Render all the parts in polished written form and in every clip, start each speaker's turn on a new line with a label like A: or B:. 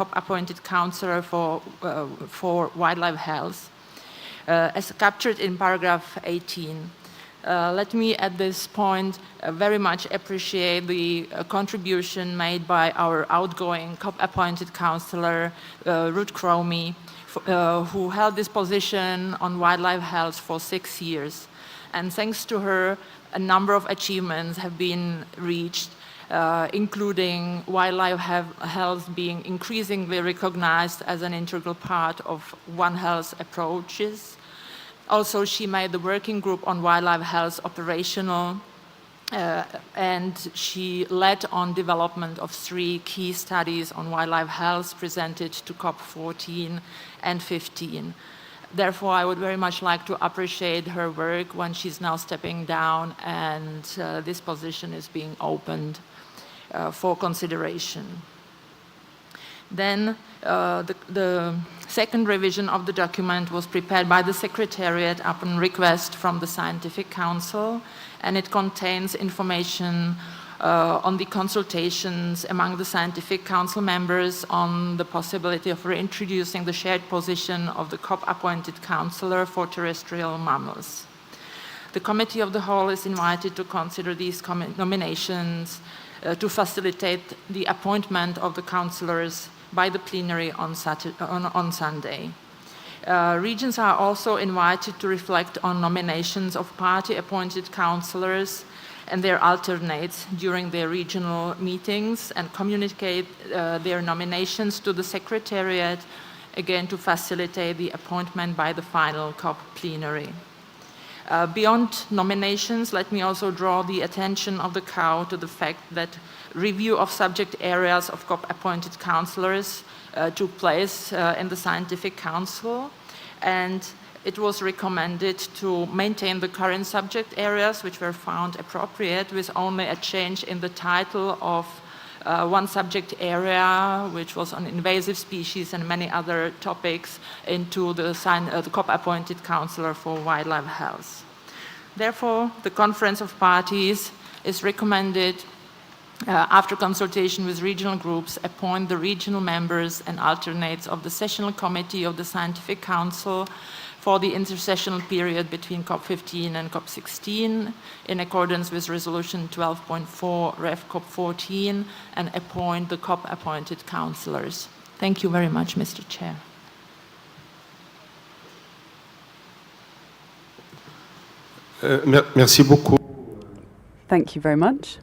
A: COP-appointed counselor for wildlife health, as captured in paragraph 18. Let me at this point very much appreciate the contribution made by our outgoing COP-appointed counselor, Ruth Cromie, who held this position on wildlife health for 6 years. And thanks to her, a number of achievements have been reached, including wildlife health being increasingly recognized as an integral part of One Health approaches. Also, she made the working group on wildlife health operational, and she led on development of 3 key studies on wildlife health presented to COP14 and 15. Therefore, I would very much like to appreciate her work when she's now stepping down and this position is being opened for consideration. Then the second revision of the document was prepared by the Secretariat upon request from the Scientific Council, and it contains information on the consultations among the Scientific Council members on the possibility of reintroducing the shared position of the COP-appointed counselor for terrestrial mammals. The Committee of the Whole is invited to consider these nominations to facilitate the appointment of the counselors by the plenary on Sunday. Regions are also invited to reflect on nominations of party-appointed counselors and their alternates during their regional meetings and communicate their nominations to the Secretariat, again to facilitate the appointment by the final COP plenary. Beyond nominations, let me also draw the attention of the COW to the fact that review of subject areas of COP-appointed counselors took place in the Scientific Council, and it was recommended to maintain the current subject areas which were found appropriate, with only a change in the title of one subject area, which was on invasive species and many other topics, into the COP-appointed counselor for wildlife health. Therefore, the Conference of Parties is recommended, after consultation with regional groups, appoint the regional members and alternates of the Sessional Committee of the Scientific Council for the intersessional period between COP15 and COP16 in accordance with Resolution 12.4 Rev COP14, and appoint the COP-appointed councillors. Thank you very much, Mr. Chair.
B: Merci beaucoup.
C: Thank you very much,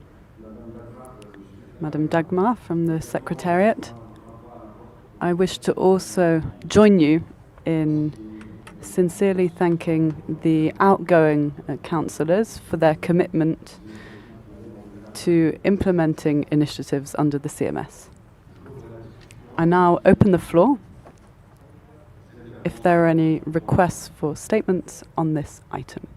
C: Madam Dagmar from the Secretariat. I wish to also join you in sincerely thanking the outgoing councillors for their commitment to implementing initiatives under the CMS. I now open the floor if there are any requests for statements on this item.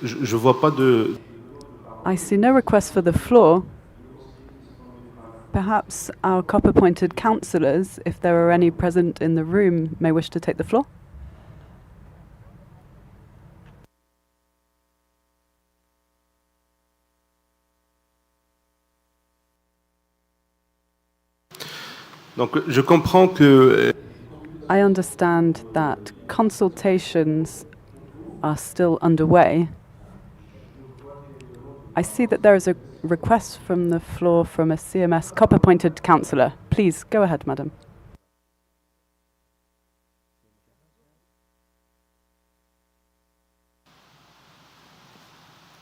B: Je vois pas de...
C: I see no request for the floor. Perhaps our COP-appointed councillors, if there are any present in the room, may wish to take the floor.
B: Donc, je comprends que...
C: I understand that consultations are still underway. I see that there is a request from the floor from a CMS COP-appointed councillor. Please, go ahead, madam.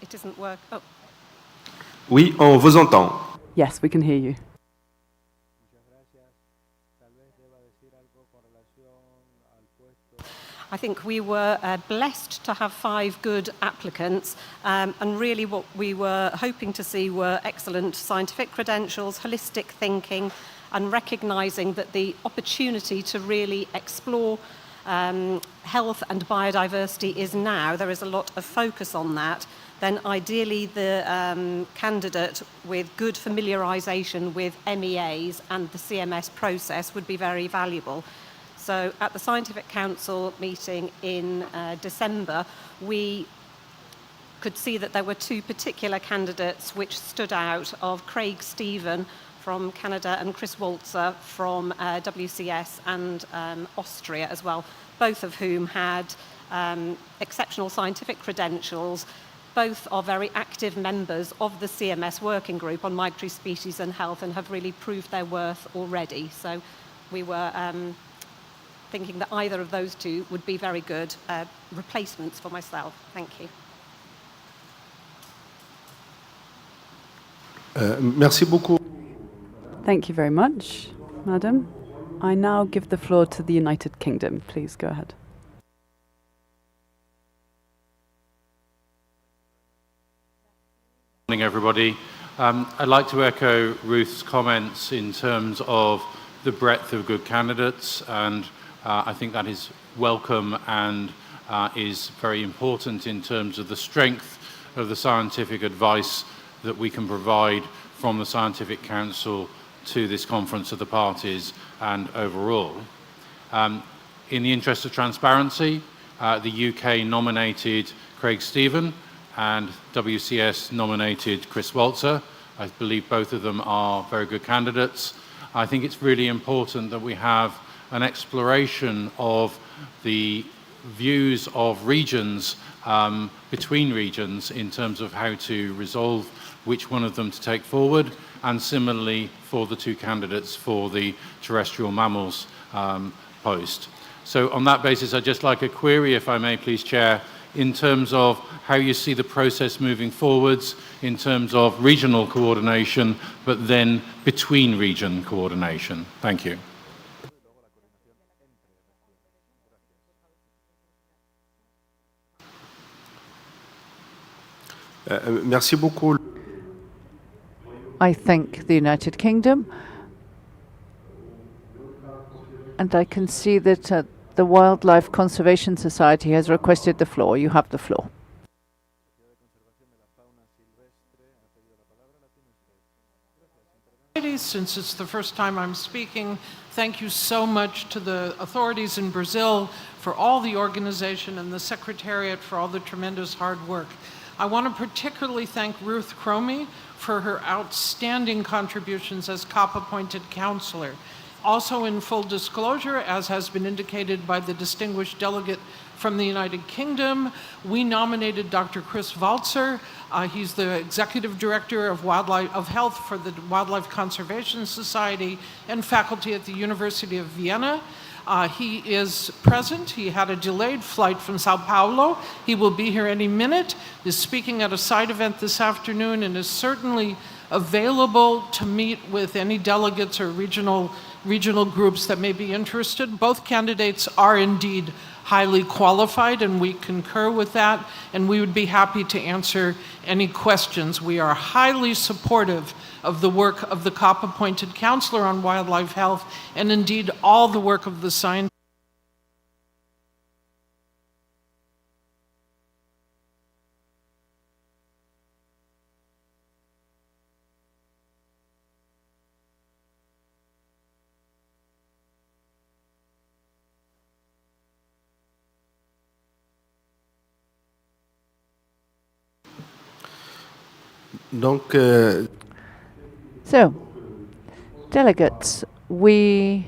D: It doesn't work. Oh.
B: Oui, on vous entend.
C: Yes, we can hear you.
D: I think we were blessed to have 5 good applicants, and really what we were hoping to see were excellent scientific credentials, holistic thinking, and recognising that the opportunity to really explore health and biodiversity is now. There is a lot of focus on that. Then ideally the candidate with good familiarisation with MEAs and the CMS process would be very valuable. So at the Scientific Council meeting in December, we could see that there were 2 particular candidates which stood out, of Craig Stephen from Canada and Chris Walzer from WCS and Austria as well, both of whom had exceptional scientific credentials. Both are very active members of the CMS working group on migratory species and health and have really proved their worth already. So we were thinking that either of those 2 would be very good replacements for myself. Thank you.
B: Merci beaucoup.
C: Thank you very much, Madam. I now give the floor to the United Kingdom. Please go ahead.
E: Morning, everybody. I'd like to echo Ruth's comments in terms of the breadth of good candidates, and I think that is welcome and is very important in terms of the strength of the scientific advice that we can provide from the Scientific Council to this Conference of the Parties and overall. In the interest of transparency, the UK nominated Craig Stephen and WCS nominated Chris Walzer. I believe both of them are very good candidates. I think it's really important that we have an exploration of the views of regions, between regions, in terms of how to resolve which one of them to take forward, and similarly for the 2 candidates for the terrestrial mammals post. So on that basis, I'd just like a query, if I may please, Chair, in terms of how you see the process moving forwards in terms of regional coordination, but then between region coordination. Thank you.
B: Merci beaucoup.
F: I thank the United Kingdom, and I can see that the Wildlife Conservation Society has requested the floor. You have the floor.
G: Since it's the first time I'm speaking, thank you so much to the authorities in Brazil for all the organization and the Secretariat for all the tremendous hard work. I want to particularly thank Ruth Cromie for her outstanding contributions as COP-appointed counselor. Also, in full disclosure, as has been indicated by the distinguished delegate from the United Kingdom, we nominated Dr. Chris Walzer. He's the Executive Director of Health for the Wildlife Conservation Society and faculty at the University of Vienna. He is present. He had a delayed flight from Sao Paulo. He will be here any minute, is speaking at a side event this afternoon, and is certainly available to meet with any delegates or regional groups that may be interested. Both candidates are indeed highly qualified, and we concur with that, and we would be happy to answer any questions. We are highly supportive of the work of the COP-appointed counselor on wildlife health, and indeed all the work of the scientists.
B: Donc,
F: So, delegates, we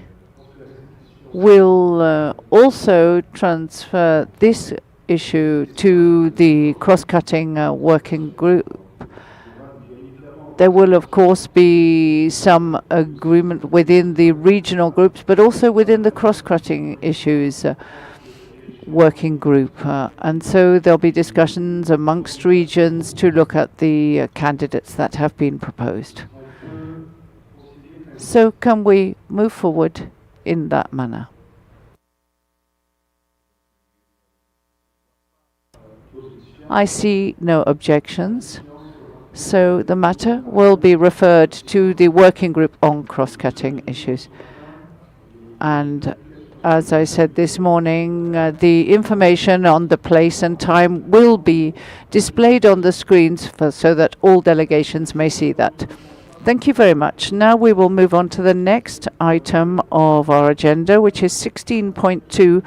F: will also transfer this issue to the cross-cutting working group. There will, of course, be some agreement within the regional groups, but also within the cross-cutting issues working group. And so there'll be discussions amongst regions to look at the candidates that have been proposed. So can we move forward in that manner? I see no objections. So the matter will be referred to the working group on cross-cutting issues. And as I said this morning, the information on the place and time will be displayed on the screens so that all delegations may see that. Thank you very much. Now we will move on to the next item of our agenda, which is 16.2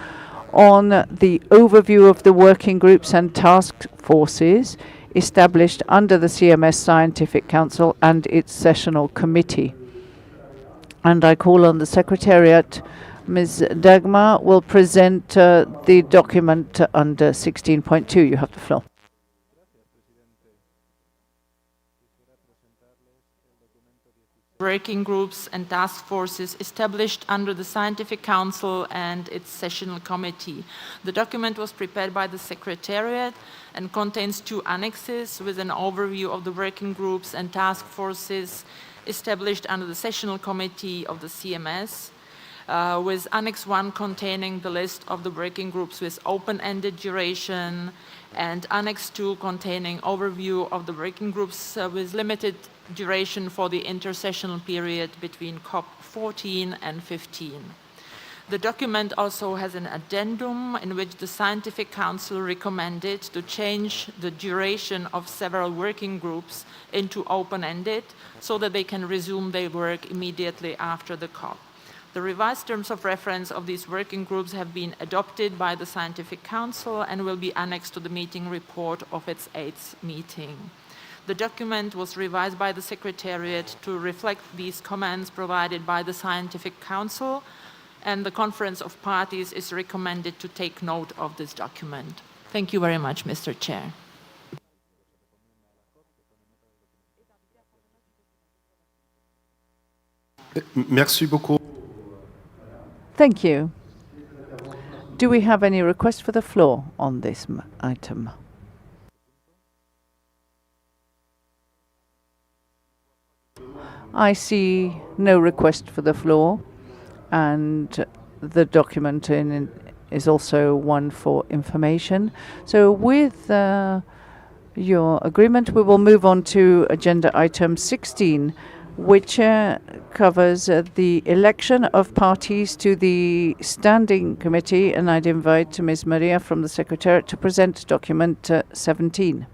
F: on the overview of the working groups and task forces established under the CMS Scientific Council and its sessional committee. And I call on the Secretariat. Ms. Dagmar will present the document under 16.2. You have the floor.
A: Working groups and task forces established under the Scientific Council and its sessional committee. The document was prepared by the Secretariat and contains 2 annexes with an overview of the working groups and task forces established under the sessional committee of the CMS, with Annex 1 containing the list of the working groups with open-ended duration, and Annex 2 containing overview of the working groups with limited duration for the intersessional period between COP14 and 15. The document also has an addendum in which the Scientific Council recommended to change the duration of several working groups into open-ended so that they can resume their work immediately after the COP. The revised terms of reference of these working groups have been adopted by the Scientific Council and will be annexed to the meeting report of its 8th meeting. The document was revised by the Secretariat to reflect these comments provided by the Scientific Council, and the Conference of Parties is recommended to take note of this document. Thank you very much, Mr. Chair.
B: Merci beaucoup.
F: Thank you. Do we have any requests for the floor on this item? I see no request for the floor, and the document is also one for information. So with your agreement, we will move on to agenda item 16, which covers the election of parties to the Standing Committee, and I'd invite Ms. Maria from the Secretariat to present document 17.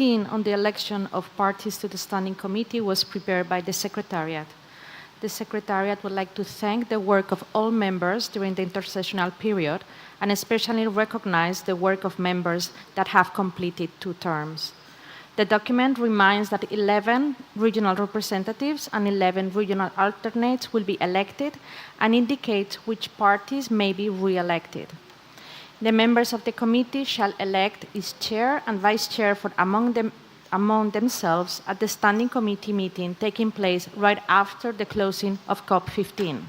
H: On the election of parties to the Standing Committee was prepared by the Secretariat. The Secretariat would like to thank the work of all members during the intersessional period and especially recognize the work of members that have completed 2 terms. The document reminds that 11 regional representatives and 11 regional alternates will be elected and indicates which parties may be re-elected. The members of the committee shall elect its chair and vice chair among themselves at the Standing Committee meeting taking place right after the closing of COP15.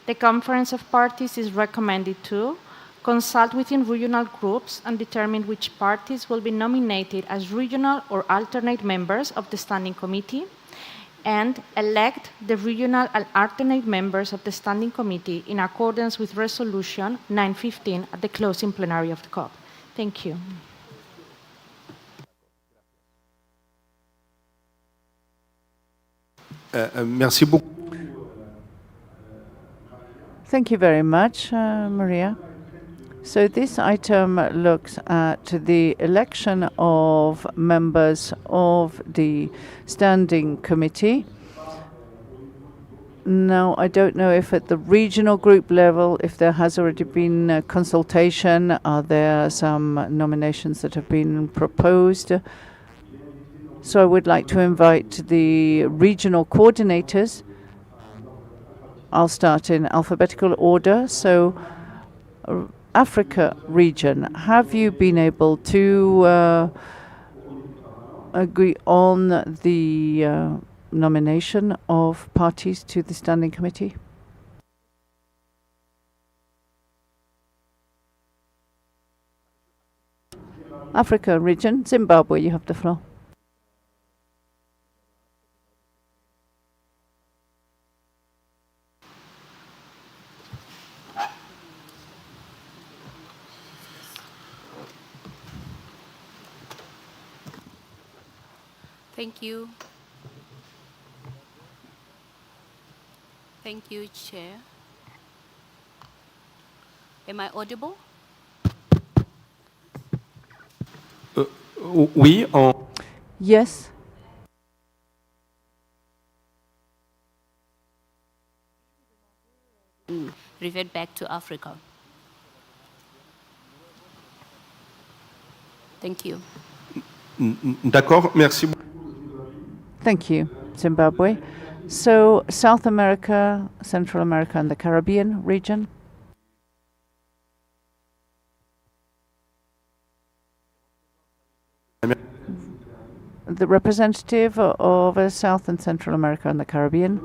H: The Conference of Parties is recommended to consult within regional groups and determine which parties will be nominated as regional or alternate members of the Standing Committee, and elect the regional and alternate members of the Standing Committee in accordance with Resolution 915 at the closing plenary of the COP. Thank you.
B: Merci beaucoup.
F: Thank you very much, Maria. So this item looks at the election of members of the Standing Committee. Now, I don't know if at the regional group level, if there has already been a consultation, are there some nominations that have been proposed? So I would like to invite the regional coordinators. I'll start in alphabetical order. So Africa region, have you been able to agree on the nomination of parties to the Standing Committee? Africa region, Zimbabwe, you have the floor.
I: Thank you. Thank you, Chair. Am I audible?
B: Oui,
F: Yes.
I: Revert back to Africa. Thank you.
B: d'accord, merci beaucoup.
F: Thank you, Zimbabwe. So, South America, Central America, and the Caribbean region. The representative of South and Central America and the Caribbean.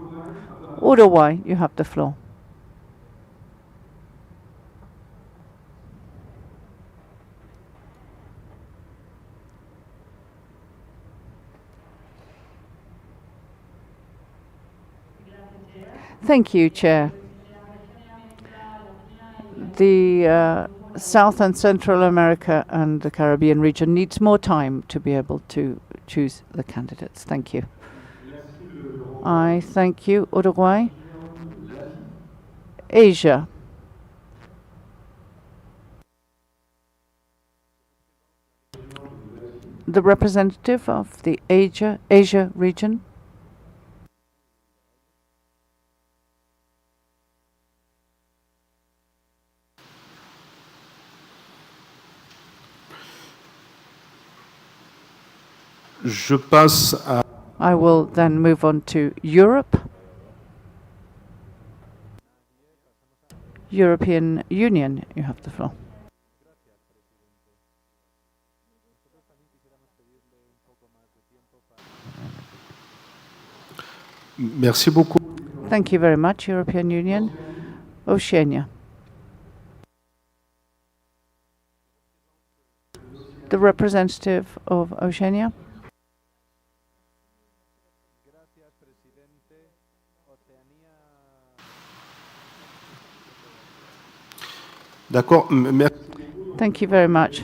F: Uruguay, you have the floor. Thank you, Chair. The South and Central America and the Caribbean region needs more time to be able to choose the candidates. Thank you. I thank you, Uruguay. Asia. The representative of the Asia region.
B: Je passe à...
F: I will then move on to Europe. European Union, you have the floor.
B: Merci beaucoup.
F: Thank you very much, European Union. Oceania. The representative of Oceania.
B: D'accord,
F: Thank you very much.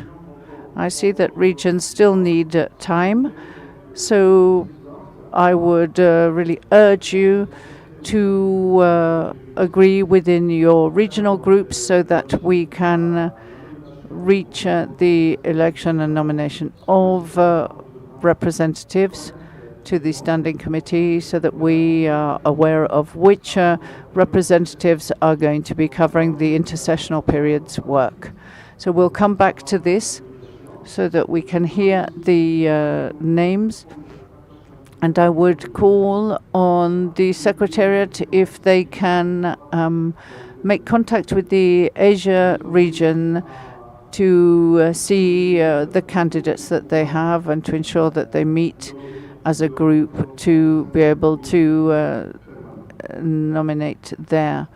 F: I see that regions still need time, so I would really urge you to agree within your regional groups so that we can reach the election and nomination of representatives to the Standing Committee so that we are aware of which representatives are going to be covering the intersessional period's work. So we'll come back to this so that we can hear the names. And I would call on the Secretariat if they can make contact with the Asia region to see the candidates that they have and to ensure that they meet as a group to be able to nominate their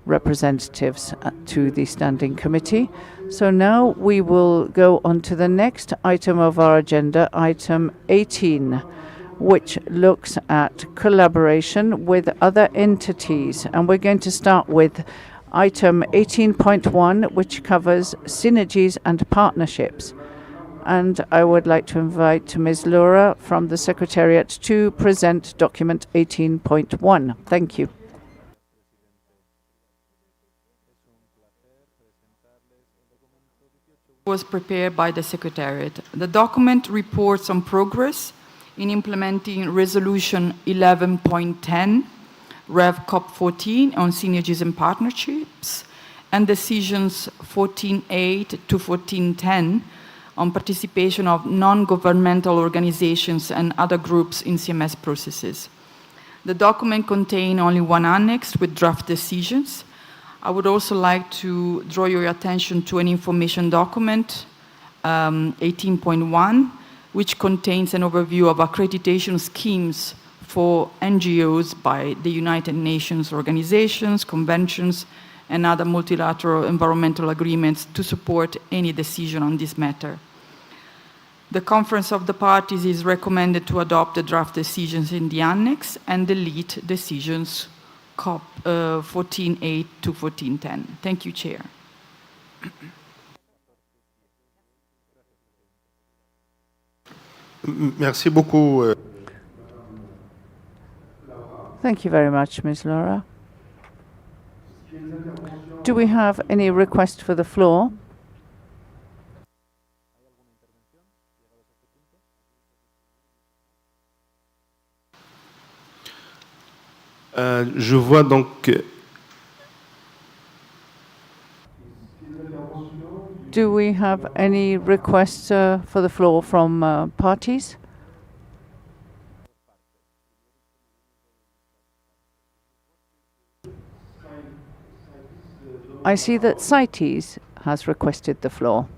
F: representatives to the Standing Committee. So now we will go on to the next item of our agenda, item 18, which looks at collaboration with other entities. And we're going to start with item 18.1, which covers synergies and partnerships. And I would like to invite Ms. Laura from the Secretariat to present document 18.1. Thank you.
J: Was prepared by the Secretariat. The document reports on progress in implementing Resolution 11.10, Rev COP15 on synergies and partnerships, and decisions 14.8 to 14.10 on participation of non-governmental organizations and other groups in CMS processes. The document contains only one annex with draft decisions. I would also like to draw your attention to an information document, 18.1, which contains an overview of accreditation schemes for NGOs by the United Nations organizations, conventions, and other multilateral environmental agreements to support any decision on this matter. The Conference of the Parties is recommended to adopt the draft decisions in the annex and delete decisions COP 14.8 to 14.10. Thank you, Chair.
B: Merci beaucoup.
F: Thank you very much, Ms. Laura. Do we have any request for the floor?
B: Je vois donc.
F: Do we have any requests for the floor from parties? I see that CITES has requested the floor.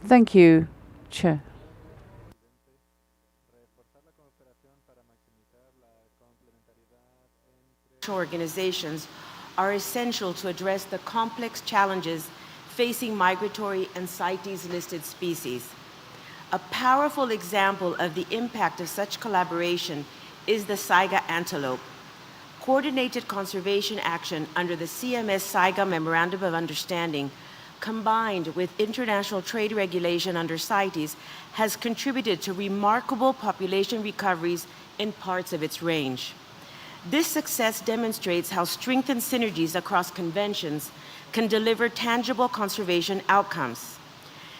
F: Thank you, Chair.
K: Organizations are essential to address the complex challenges facing migratory and CITES-listed species. A powerful example of the impact of such collaboration is the Saiga antelope. Coordinated conservation action under the CMS Saiga Memorandum of Understanding, combined with international trade regulation under CITES, has contributed to remarkable population recoveries in parts of its range. This success demonstrates how strengthened synergies across conventions can deliver tangible conservation outcomes.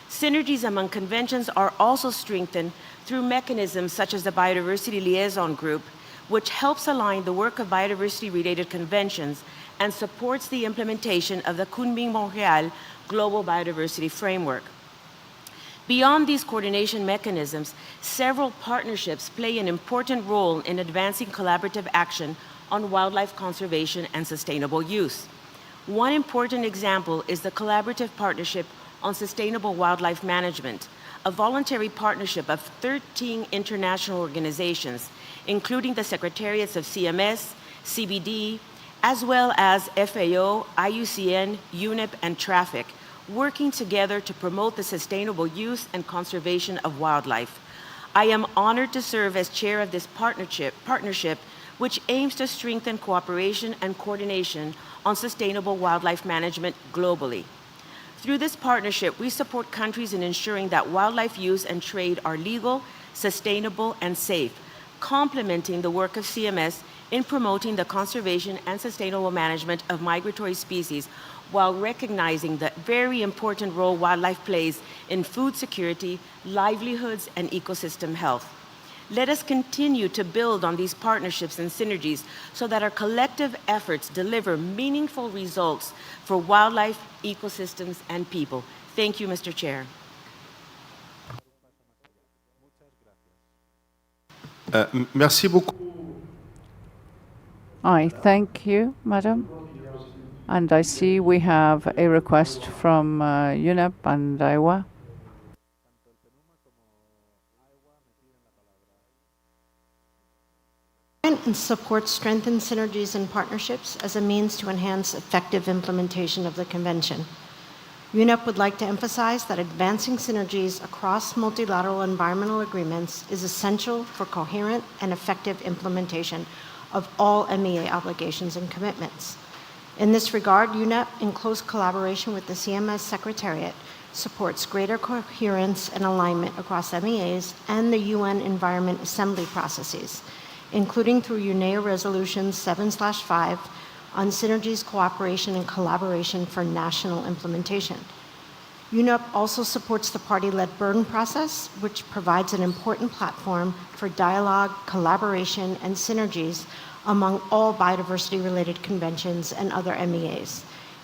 K: Synergies among conventions are also strengthened through mechanisms such as the Biodiversity Liaison Group, which helps align the work of biodiversity-related conventions and supports the implementation of the Kunming-Montreal Global Biodiversity Framework. Beyond these coordination mechanisms, several partnerships play an important role in advancing collaborative action on wildlife conservation and sustainable use. One important example is the Collaborative Partnership on Sustainable Wildlife Management, a voluntary partnership of 13 international organizations, including the Secretariats of CMS, CBD, as well as FAO, IUCN, UNEP, and Traffic, working together to promote the sustainable use and conservation of wildlife. I am honored to serve as chair of this partnership, which aims to strengthen cooperation and coordination on sustainable wildlife management globally. Through this partnership, we support countries in ensuring that wildlife use and trade are legal, sustainable, and safe, complementing the work of CMS in promoting the conservation and sustainable management of migratory species, while recognizing the very important role wildlife plays in food security, livelihoods, and ecosystem health. Let us continue to build on these partnerships and synergies so that our collective efforts deliver meaningful results for wildlife, ecosystems, and people. Thank you, Mr. Chair.
B: Merci beaucoup.
F: I thank you, Madam. And I see we have a request from UNEP and Iowa.
L: And supports strengthened synergies and partnerships as a means to enhance effective implementation of the Convention. UNEP would like to emphasize that advancing synergies across multilateral environmental agreements is essential for coherent and effective implementation of all MEA obligations and commitments. In this regard, UNEP, in close collaboration with the CMS Secretariat, supports greater coherence and alignment across MEAs and the UN Environment Assembly processes, including through UNEA Resolution 7/5 on synergies, cooperation, and collaboration for national implementation. UNEP also supports the party-led burden process, which provides an important platform for dialogue, collaboration, and synergies among all biodiversity-related conventions and other MEAs,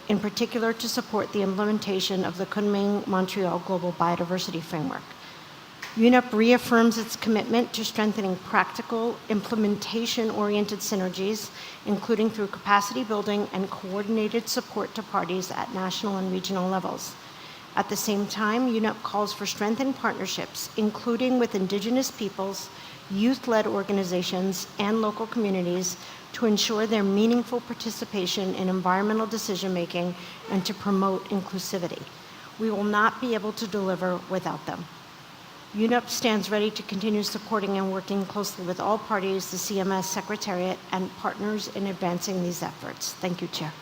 L: in particular to support the implementation of the Kunming-Montreal Global Biodiversity Framework. UNEP reaffirms its commitment to strengthening practical, implementation-oriented synergies, including through capacity building and coordinated support to parties at national and regional levels. At the same time, UNEP calls for strengthened partnerships, including with Indigenous peoples, youth-led organizations, and local communities to ensure their meaningful participation in environmental decision-making and to promote inclusivity. We will not be able to deliver without them. UNEP stands ready to continue supporting and working closely with all parties, the CMS Secretariat, and partners in advancing these efforts. Thank you, Chair.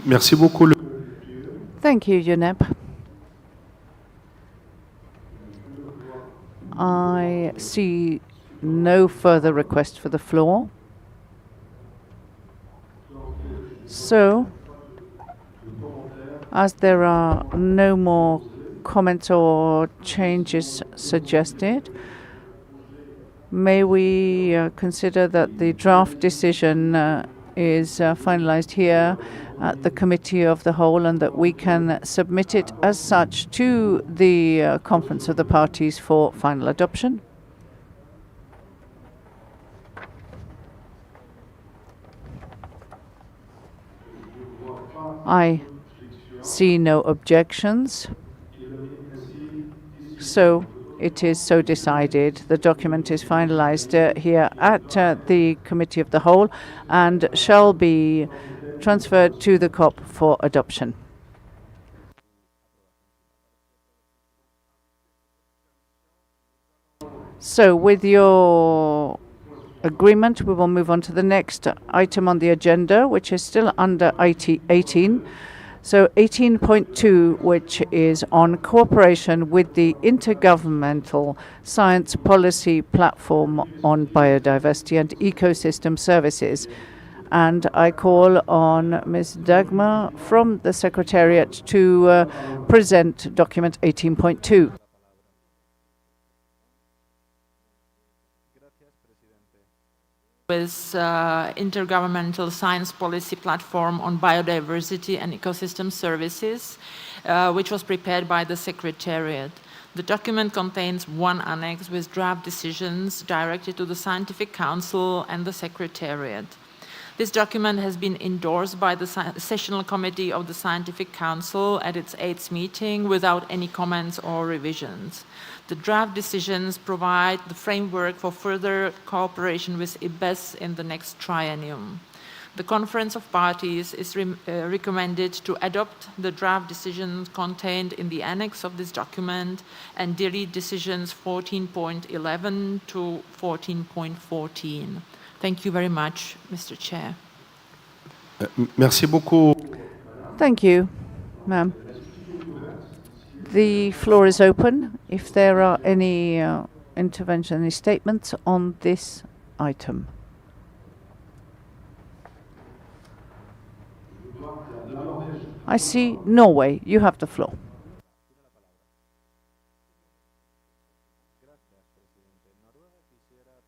B: Merci beaucoup.
F: Thank you, UNEP. I see no further request for the floor. So, as there are no more comments or changes suggested, may we consider that the draft decision is finalized here at the Committee of the Whole and that we can submit it as such to the Conference of the Parties for final adoption? I see no objections. So it is so decided. The document is finalized here at the Committee of the Whole and shall be transferred to the COP for adoption. So with your agreement, we will move on to the next item on the agenda, which is still under 18. So 18.2, which is on cooperation with the Intergovernmental Science Policy Platform on Biodiversity and Ecosystem Services. And I call on Ms. Dagmar from the Secretariat to present document 18.2.
A: With Intergovernmental Science Policy Platform on Biodiversity and Ecosystem Services, which was prepared by the Secretariat. The document contains one annex with draft decisions directed to the Scientific Council and the Secretariat. This document has been endorsed by the Sessional Committee of the Scientific Council at its 8th meeting without any comments or revisions. The draft decisions provide the framework for further cooperation with IPBES in the next triennium. The Conference of Parties is recommended to adopt the draft decisions contained in the annex of this document and delete decisions 14.11 to 14.14. Thank you very much, Mr. Chair.
B: Merci beaucoup.
F: Thank you, ma'am. The floor is open. If there are any intervention, any statements on this item. I see Norway. You have the floor.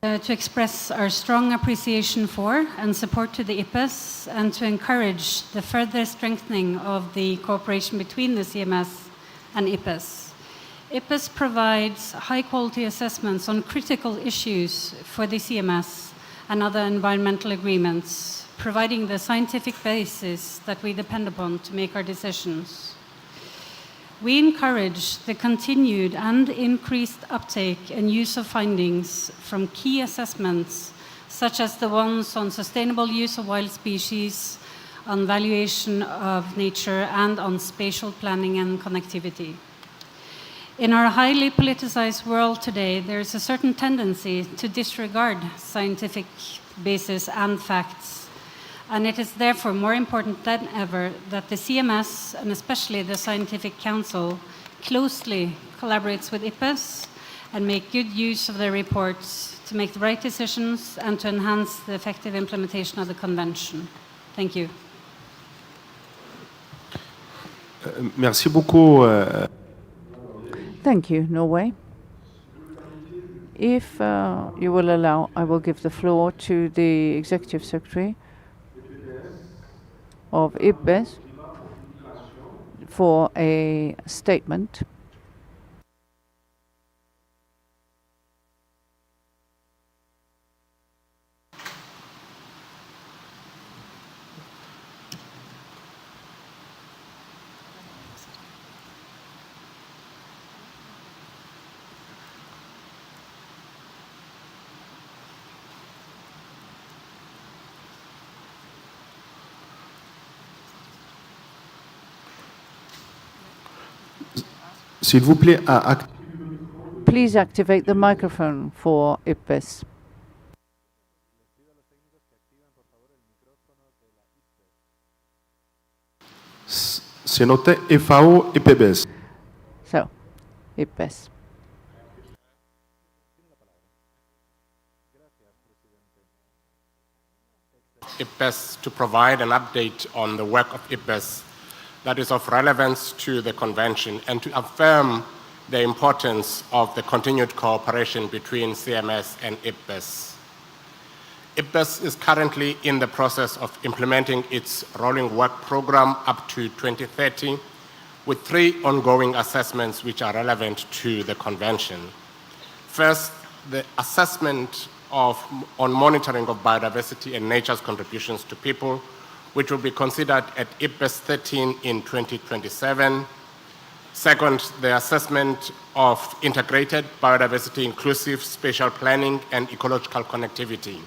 M: To express our strong appreciation for and support to the IPBES and to encourage the further strengthening of the cooperation between the CMS and IPBES. IPBES provides high-quality assessments on critical issues for the CMS and other environmental agreements, providing the scientific basis that we depend upon to make our decisions. We encourage the continued and increased uptake and use of findings from key assessments, such as the ones on sustainable use of wild species, on valuation of nature, and on spatial planning and connectivity. In our highly politicized world today, there is a certain tendency to disregard scientific basis and facts. And it is therefore more important than ever that the CMS, and especially the Scientific Council, closely collaborates with IPBES and make good use of their reports to make the right decisions and to enhance the effective implementation of the Convention. Thank you.
B: Merci beaucoup.
F: Thank you, Norway. If you will allow, I will give the floor to the Executive Secretary of IPBES for a statement.
B: S'il vous plaît,
F: Please activate the microphone for IPBES.
B: C'est noté FAO et PBS.
F: So, IPBES.
N: IPBES to provide an update on the work of IPBES that is of relevance to the convention and to affirm the importance of the continued cooperation between CMS and IPBES. IPBES is currently in the process of implementing its rolling work program up to 2030 with 3 ongoing assessments which are relevant to the convention. First, the assessment on monitoring of biodiversity and nature's contributions to people, which will be considered at IPBES 13 in 2027. Second, the assessment of integrated biodiversity, inclusive spatial planning, and ecological connectivity,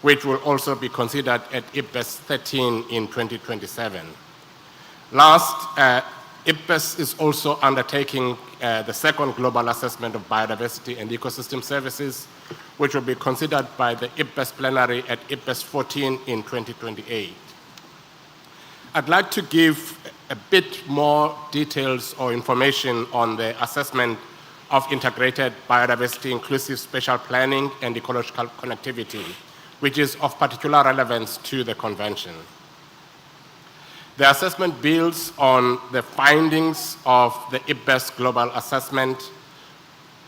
N: which will also be considered at IPBES 13 in 2027. Last, IPBES is also undertaking the second global assessment of biodiversity and ecosystem services, which will be considered by the IPBES plenary at IPBES 14 in 2028. I'd like to give a bit more details or information on the assessment of integrated biodiversity, inclusive spatial planning, and ecological connectivity, which is of particular relevance to the convention. The assessment builds on the findings of the IPBES Global Assessment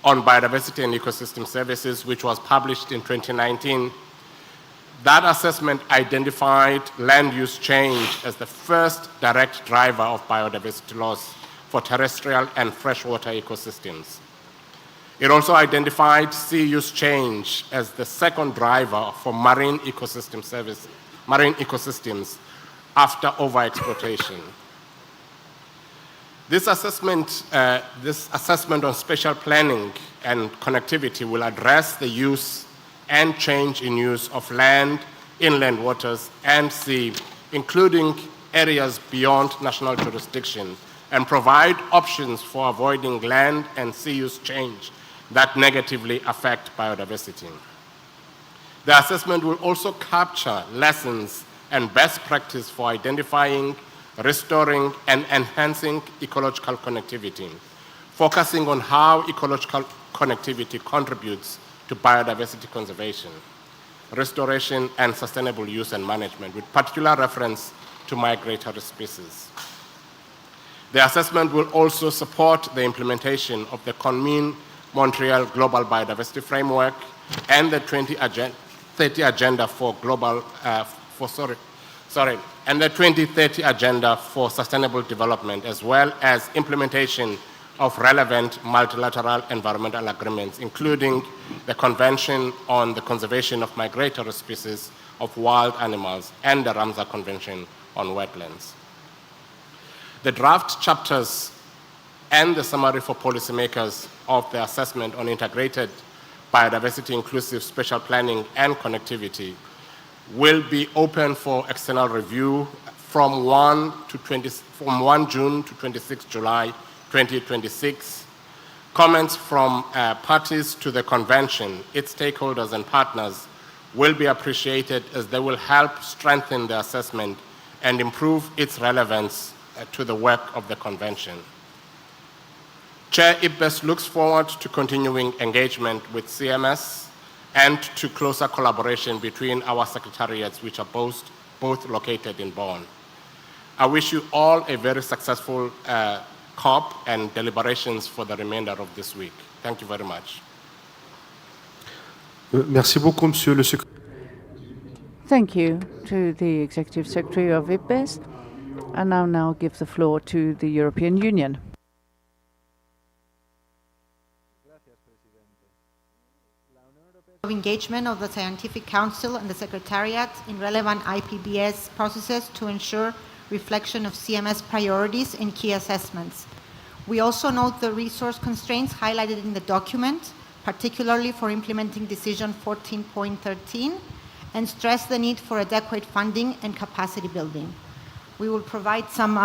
N: on Biodiversity and Ecosystem Services, which was published in 2019. That assessment identified land use change as the first direct driver of biodiversity loss for terrestrial and freshwater ecosystems. It also identified sea use change as the second driver for marine ecosystems after overexploitation. This assessment on spatial planning and connectivity will address the use and change in use of land, inland waters, and sea, including areas beyond national jurisdiction, and provide options for avoiding land and sea use change that negatively affect biodiversity. The assessment will also capture lessons and best practice for identifying, restoring, and enhancing ecological connectivity, focusing on how ecological connectivity contributes to biodiversity conservation, restoration, and sustainable use and management, with particular reference to migratory species. The assessment will also support the implementation of the Conmin Montreal Global Biodiversity Framework and the 2030 Agenda for and the 2030 Agenda for Sustainable Development, as well as implementation of relevant multilateral environmental agreements, including the Convention on the Conservation of Migratory Species of Wild Animals and the Ramsar Convention on Wetlands. The draft chapters and the summary for policymakers of the assessment on integrated biodiversity, inclusive spatial planning, and connectivity will be open for external review from 1 June to 26 July 2026. Comments from parties to the convention, its stakeholders and partners will be appreciated as they will help strengthen the assessment and improve its relevance to the work of the convention. Chair IPBES looks forward to continuing engagement with CMS and to closer collaboration between our secretariats, which are both located in Bonn. I wish you all a very successful COP and deliberations for the remainder of this week. Thank you very much.
B: Merci beaucoup, Monsieur le Secrétaire.
F: Thank you to the Executive Secretary of IPBES. And I'll now give the floor to the European Union.
L: Of engagement of the Scientific Council and the Secretariat in relevant IPBES processes to ensure reflection of CMS priorities in key assessments. We also note the resource constraints highlighted in the document, particularly for implementing Decision 14.13, and stress the need for adequate funding and capacity building. We will provide some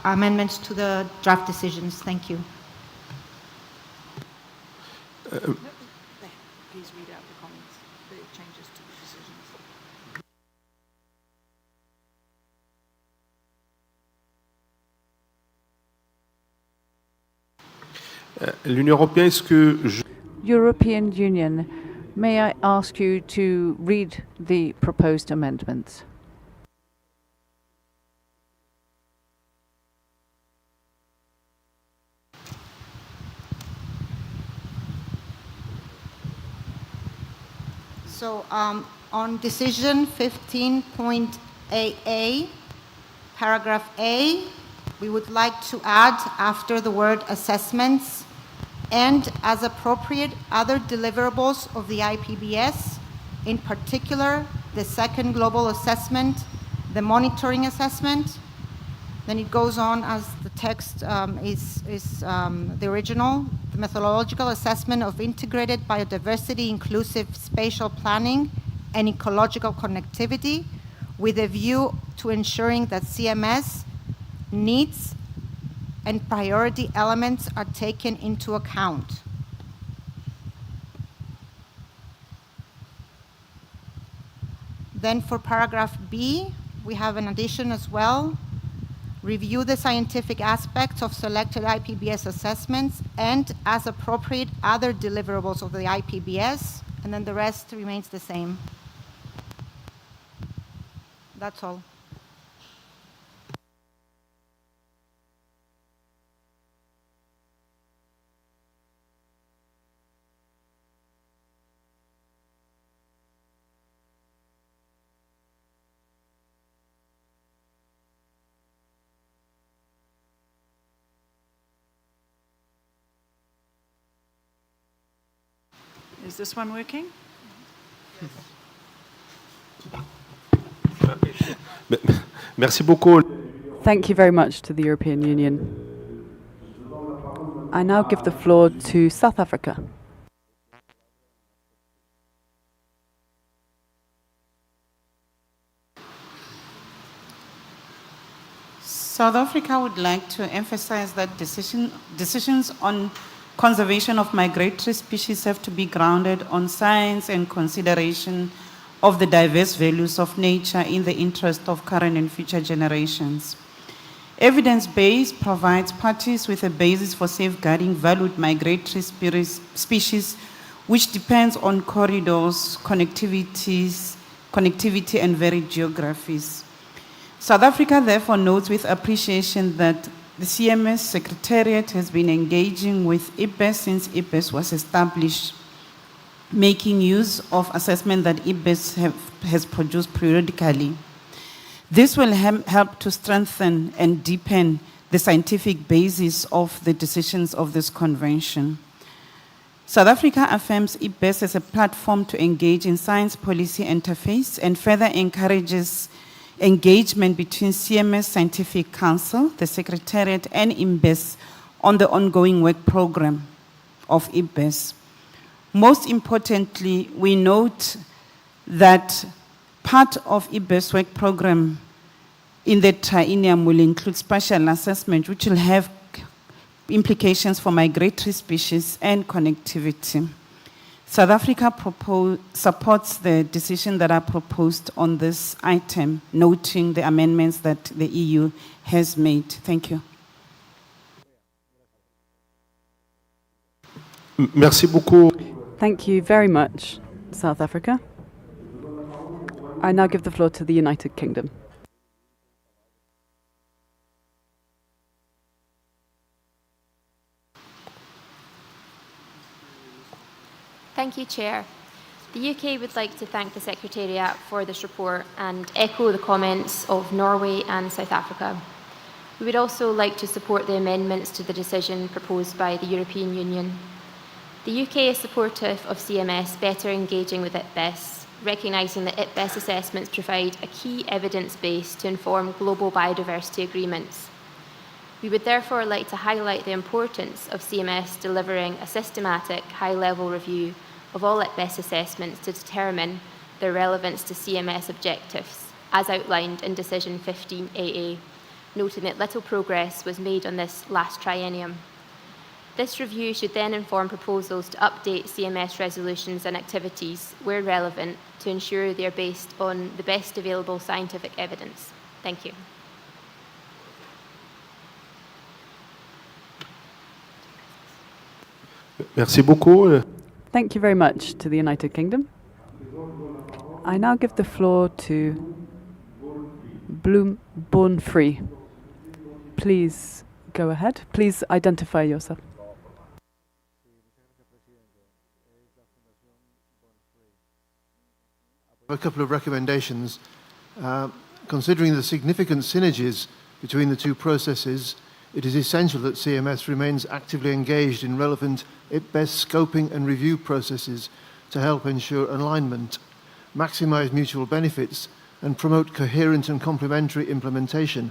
L: amendments to the draft decisions. Thank you.
A: Please read out the comments, the changes to the decisions.
B: L'Union européenne, est-ce que
F: European Union May I ask you to read the proposed amendments?
L: So on decision 15.AA, paragraph A, we would like to add after the word assessments and as appropriate other deliverables of the IPBS, in particular the second global assessment, the monitoring assessment. Then it goes on as the text is the original, the methodological assessment of integrated biodiversity, inclusive spatial planning, and ecological connectivity with a view to ensuring that CMS needs and priority elements are taken into account. Then for paragraph B, we have an addition as well. Review the scientific aspects of selected IPBS assessments and, as appropriate, other deliverables of the IPBS, and then the rest remains the same. That's all.
O: Is this one working?
B: Merci beaucoup.
C: Thank you very much to the European Union. I now give the floor to South Africa.
P: South Africa would like to emphasize that decisions on conservation of migratory species have to be grounded on science and consideration of the diverse values of nature in the interest of current and future generations. Evidence-based provides parties with a basis for safeguarding valued migratory species, which depends on corridors, connectivity, and varied geographies. South Africa therefore notes with appreciation that the CMS Secretariat has been engaging with IPBES since IPBES was established, making use of assessment that IPBES has produced periodically. This will help to strengthen and deepen the scientific basis of the decisions of this convention. South Africa affirms IPBES as a platform to engage in science policy interface and further encourages engagement between CMS Scientific Council, the Secretariat, and IPBES on the ongoing work program of IPBES. Most importantly, we note that part of IPBES work program in the triennium will include spatial assessment, which will have implications for migratory species and connectivity. South Africa supports the decision that are proposed on this item, noting the amendments that the EU has made. Thank you.
B: Merci beaucoup.
C: Thank you very much, South Africa. I now give the floor to the United Kingdom.
Q: Thank you, Chair. The UK would like to thank the Secretariat for this report and echo the comments of Norway and South Africa. We would also like to support the amendments to the decision proposed by the European Union. The UK is supportive of CMS better engaging with IPBES, recognising that IPBES assessments provide a key evidence base to inform global biodiversity agreements. We would therefore like to highlight the importance of CMS delivering a systematic, high-level review of all IPBES assessments to determine their relevance to CMS objectives, as outlined in Decision 15AA, noting that little progress was made on this last triennium. This review should then inform proposals to update CMS resolutions and activities, where relevant, to ensure they are based on the best available scientific evidence. Thank you.
B: Merci beaucoup.
C: Thank you very much to the United Kingdom. I now give the floor to Born Free. Please go ahead. Please identify yourself.
O: A couple of recommendations. Considering the significant synergies between the two processes, it is essential that CMS remains actively engaged in relevant IPBES scoping and review processes to help ensure alignment, maximize mutual benefits, and promote coherent and complementary implementation.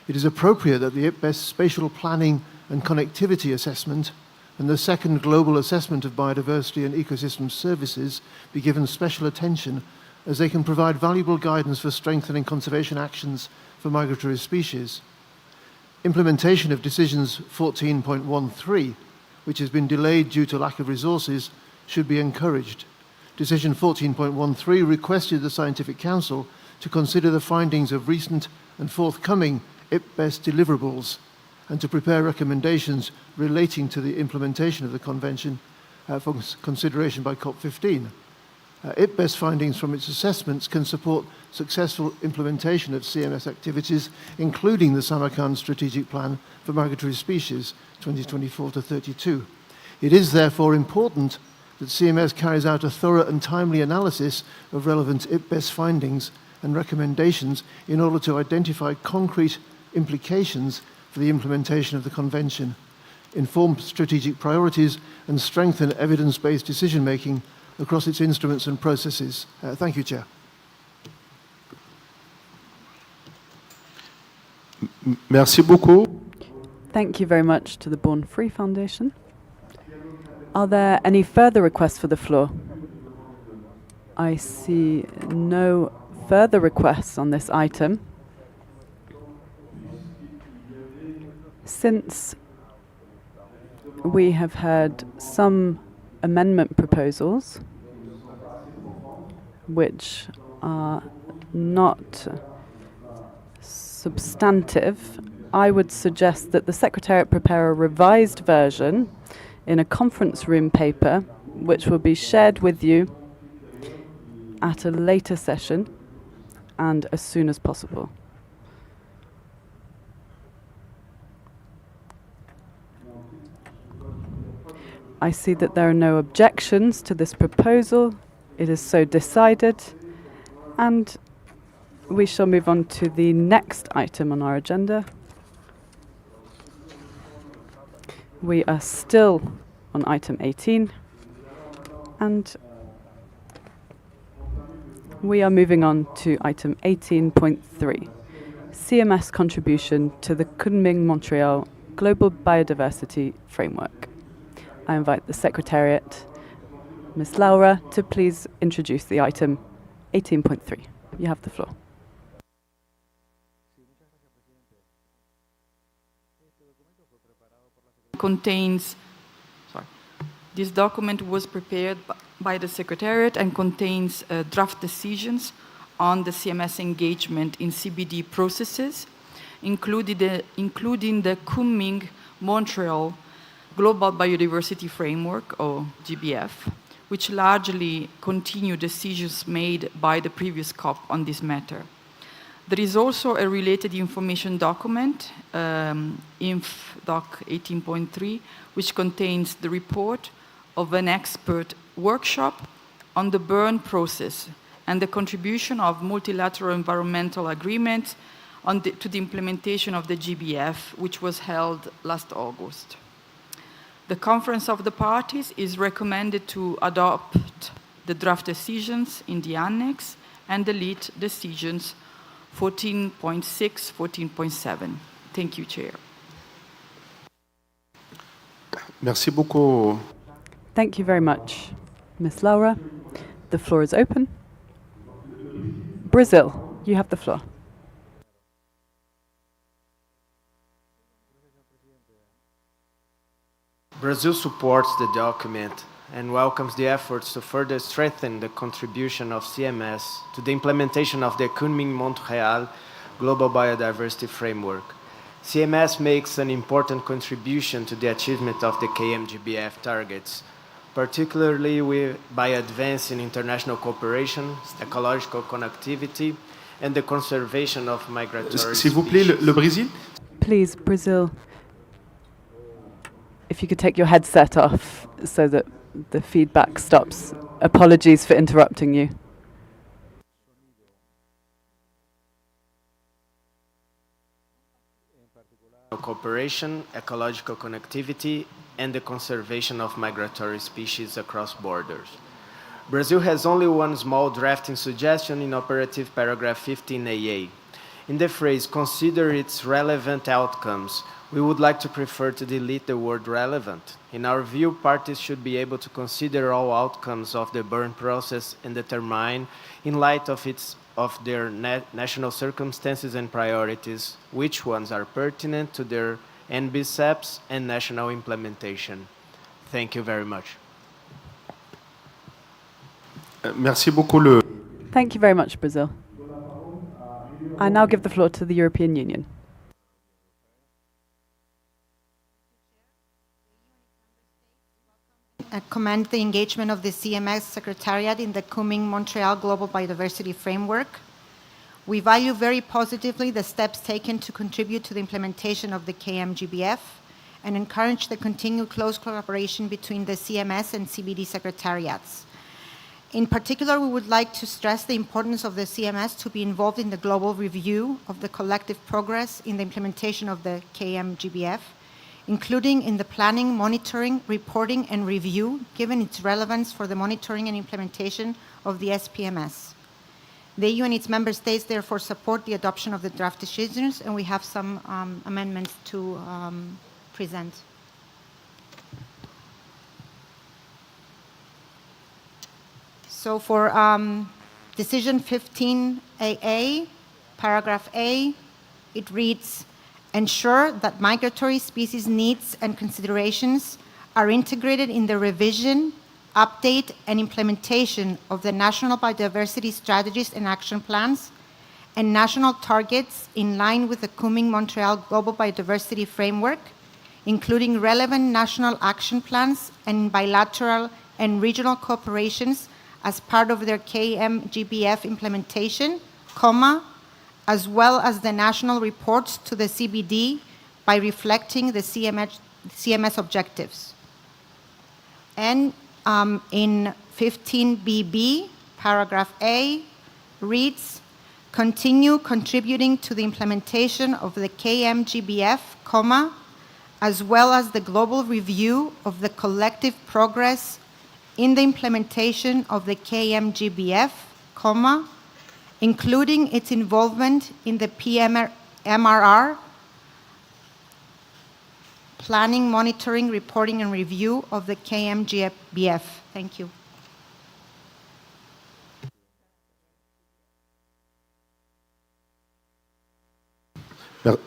O: It is appropriate that the IPBES spatial planning and connectivity assessment and the second global assessment of biodiversity and ecosystem services be given special attention, as they can provide valuable guidance for strengthening conservation actions for migratory species. Implementation of decisions 14.13, which has been delayed due to lack of resources, should be encouraged. Decision 14.13 requested the Scientific Council to consider the findings of recent and forthcoming IPBES deliverables and to prepare recommendations relating to the implementation of the Convention for consideration by COP15. IPBES findings from its assessments can support successful implementation of CMS activities, including the Samarkand Strategic Plan for Migratory Species 2024 to 32. It is therefore important that CMS carries out a thorough and timely analysis of relevant IPBES findings and recommendations in order to identify concrete implications for the implementation of the Convention, inform strategic priorities, and strengthen evidence-based decision-making across its instruments and processes. Thank you, Chair.
B: Merci beaucoup.
C: Thank you very much to the Born Free Foundation. Are there any further requests for the floor? I see no further requests on this item. Since we have heard some amendment proposals which are not substantive, I would suggest that the Secretariat prepare a revised version in a conference room paper which will be shared with you at a later session and as soon as possible. I see that there are no objections to this proposal. It is so decided, and we shall move on to the next item on our agenda. We are still on item 18, and we are moving on to item 18.3, CMS contribution to the Kunming-Montreal Global Biodiversity Framework. I invite the Secretariat, Ms. Laura, to please introduce the item 18.3. You have the floor.
J: This document was prepared by the Secretariat and contains draft decisions on the CMS engagement in CBD processes, including the Kunming-Montreal Global Biodiversity Framework, or GBF, which largely continue decisions made by the previous COP on this matter. There is also a related information document, Inf. Doc 18.3, which contains the report of an expert workshop on the burn process and the contribution of multilateral environmental agreements to the implementation of the GBF, which was held last August. The Conference of the Parties is recommended to adopt the draft decisions in the annex and delete decisions 14.6, 14.7. Thank you, Chair.
B: Merci beaucoup.
C: Thank you very much, Ms. Laura. The floor is open. Brazil, you have the floor.
R: Brazil supports the document and welcomes the efforts to further strengthen the contribution of CMS to the implementation of the Kunming-Montreal Global Biodiversity Framework. CMS makes an important contribution to the achievement of the KMGBF targets, particularly by advancing international cooperation, ecological connectivity, and the conservation of migratory
B: S'il vous plaît, le Brésil.
C: Please, Brazil, if you could take your headset off so that the feedback stops. Apologies for interrupting you.
R: Cooperation, ecological connectivity, and the conservation of migratory species across borders. Brazil has only one small drafting suggestion in operative paragraph 15AA. In the phrase, consider its relevant outcomes, we would like to prefer to delete the word relevant. In our view, parties should be able to consider all outcomes of the burn process and determine, in light of their national circumstances and priorities, which ones are pertinent to their NBCEPs and national implementation. Thank you very much.
B: Merci beaucoup.
C: Thank you very much, Brazil. I now give the floor to the European Union.
L: I commend the engagement of the CMS Secretariat in the Kunming-Montreal Global Biodiversity Framework. We value very positively the steps taken to contribute to the implementation of the KMGBF and encourage the continued close collaboration between the CMS and CBD secretariats. In particular, we would like to stress the importance of the CMS to be involved in the global review of the collective progress in the implementation of the KMGBF, including in the planning, monitoring, reporting, and review, given its relevance for the monitoring and implementation of the SPMS. The EU and its member states therefore support the adoption of the draft decisions, and we have some amendments to present. So for decision 15AA, paragraph A, it reads, ensure that migratory species needs and considerations are integrated in the revision, update, and implementation of the national biodiversity strategies and action plans and national targets in line with the Kunming-Montreal Global Biodiversity Framework, including relevant national action plans and bilateral and regional cooperations as part of their KMGBF implementation, as well as the national reports to the CBD by reflecting the CMS objectives. And in 15BB, paragraph A, reads, continue contributing to the implementation of the KMGBF, as well as the global review of the collective progress in the implementation of the KMGBF, including its involvement in the PMRR, planning, monitoring, reporting, and review of the KMGBF. Thank you.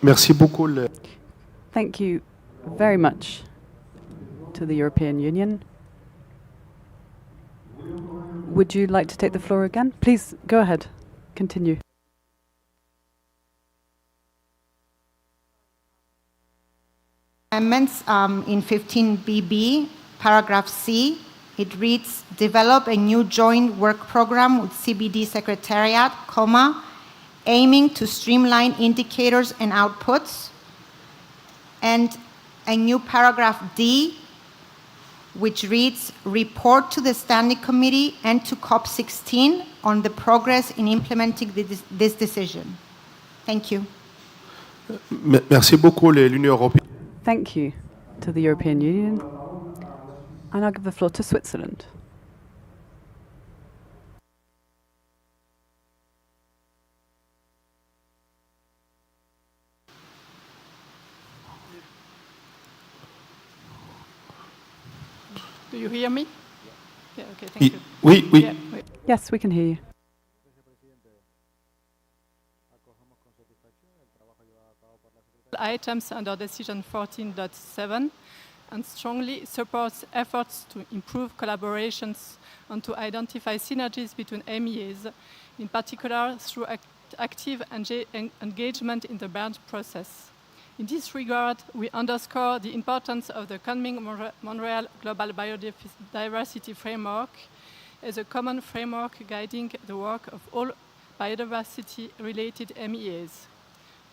B: Merci beaucoup.
C: Thank you very much to the European Union. Would you like to take the floor again? Please go ahead. Continue.
L: Amendments in 15BB, paragraph C, it reads, develop a new joint work program with CBD Secretariat, aiming to streamline indicators and outputs. And a new paragraph D, which reads, report to the Standing Committee and to COP16 on the progress in implementing this decision. Thank you.
B: Merci beaucoup, l'Union européenne.
C: Thank you to the European Union. And I'll give the floor to Switzerland.
S: Do you hear me? Yeah, okay, thank you.
B: Oui, oui.
S: Yeah, oui.
C: Yes, we can hear you.
S: Items under decision 14.7 and strongly supports efforts to improve collaborations and to identify synergies between MEAs, in particular through active engagement in the BERD process. In this regard, we underscore the importance of the Kunming-Montreal Global Biodiversity Framework as a common framework guiding the work of all biodiversity-related MEAs.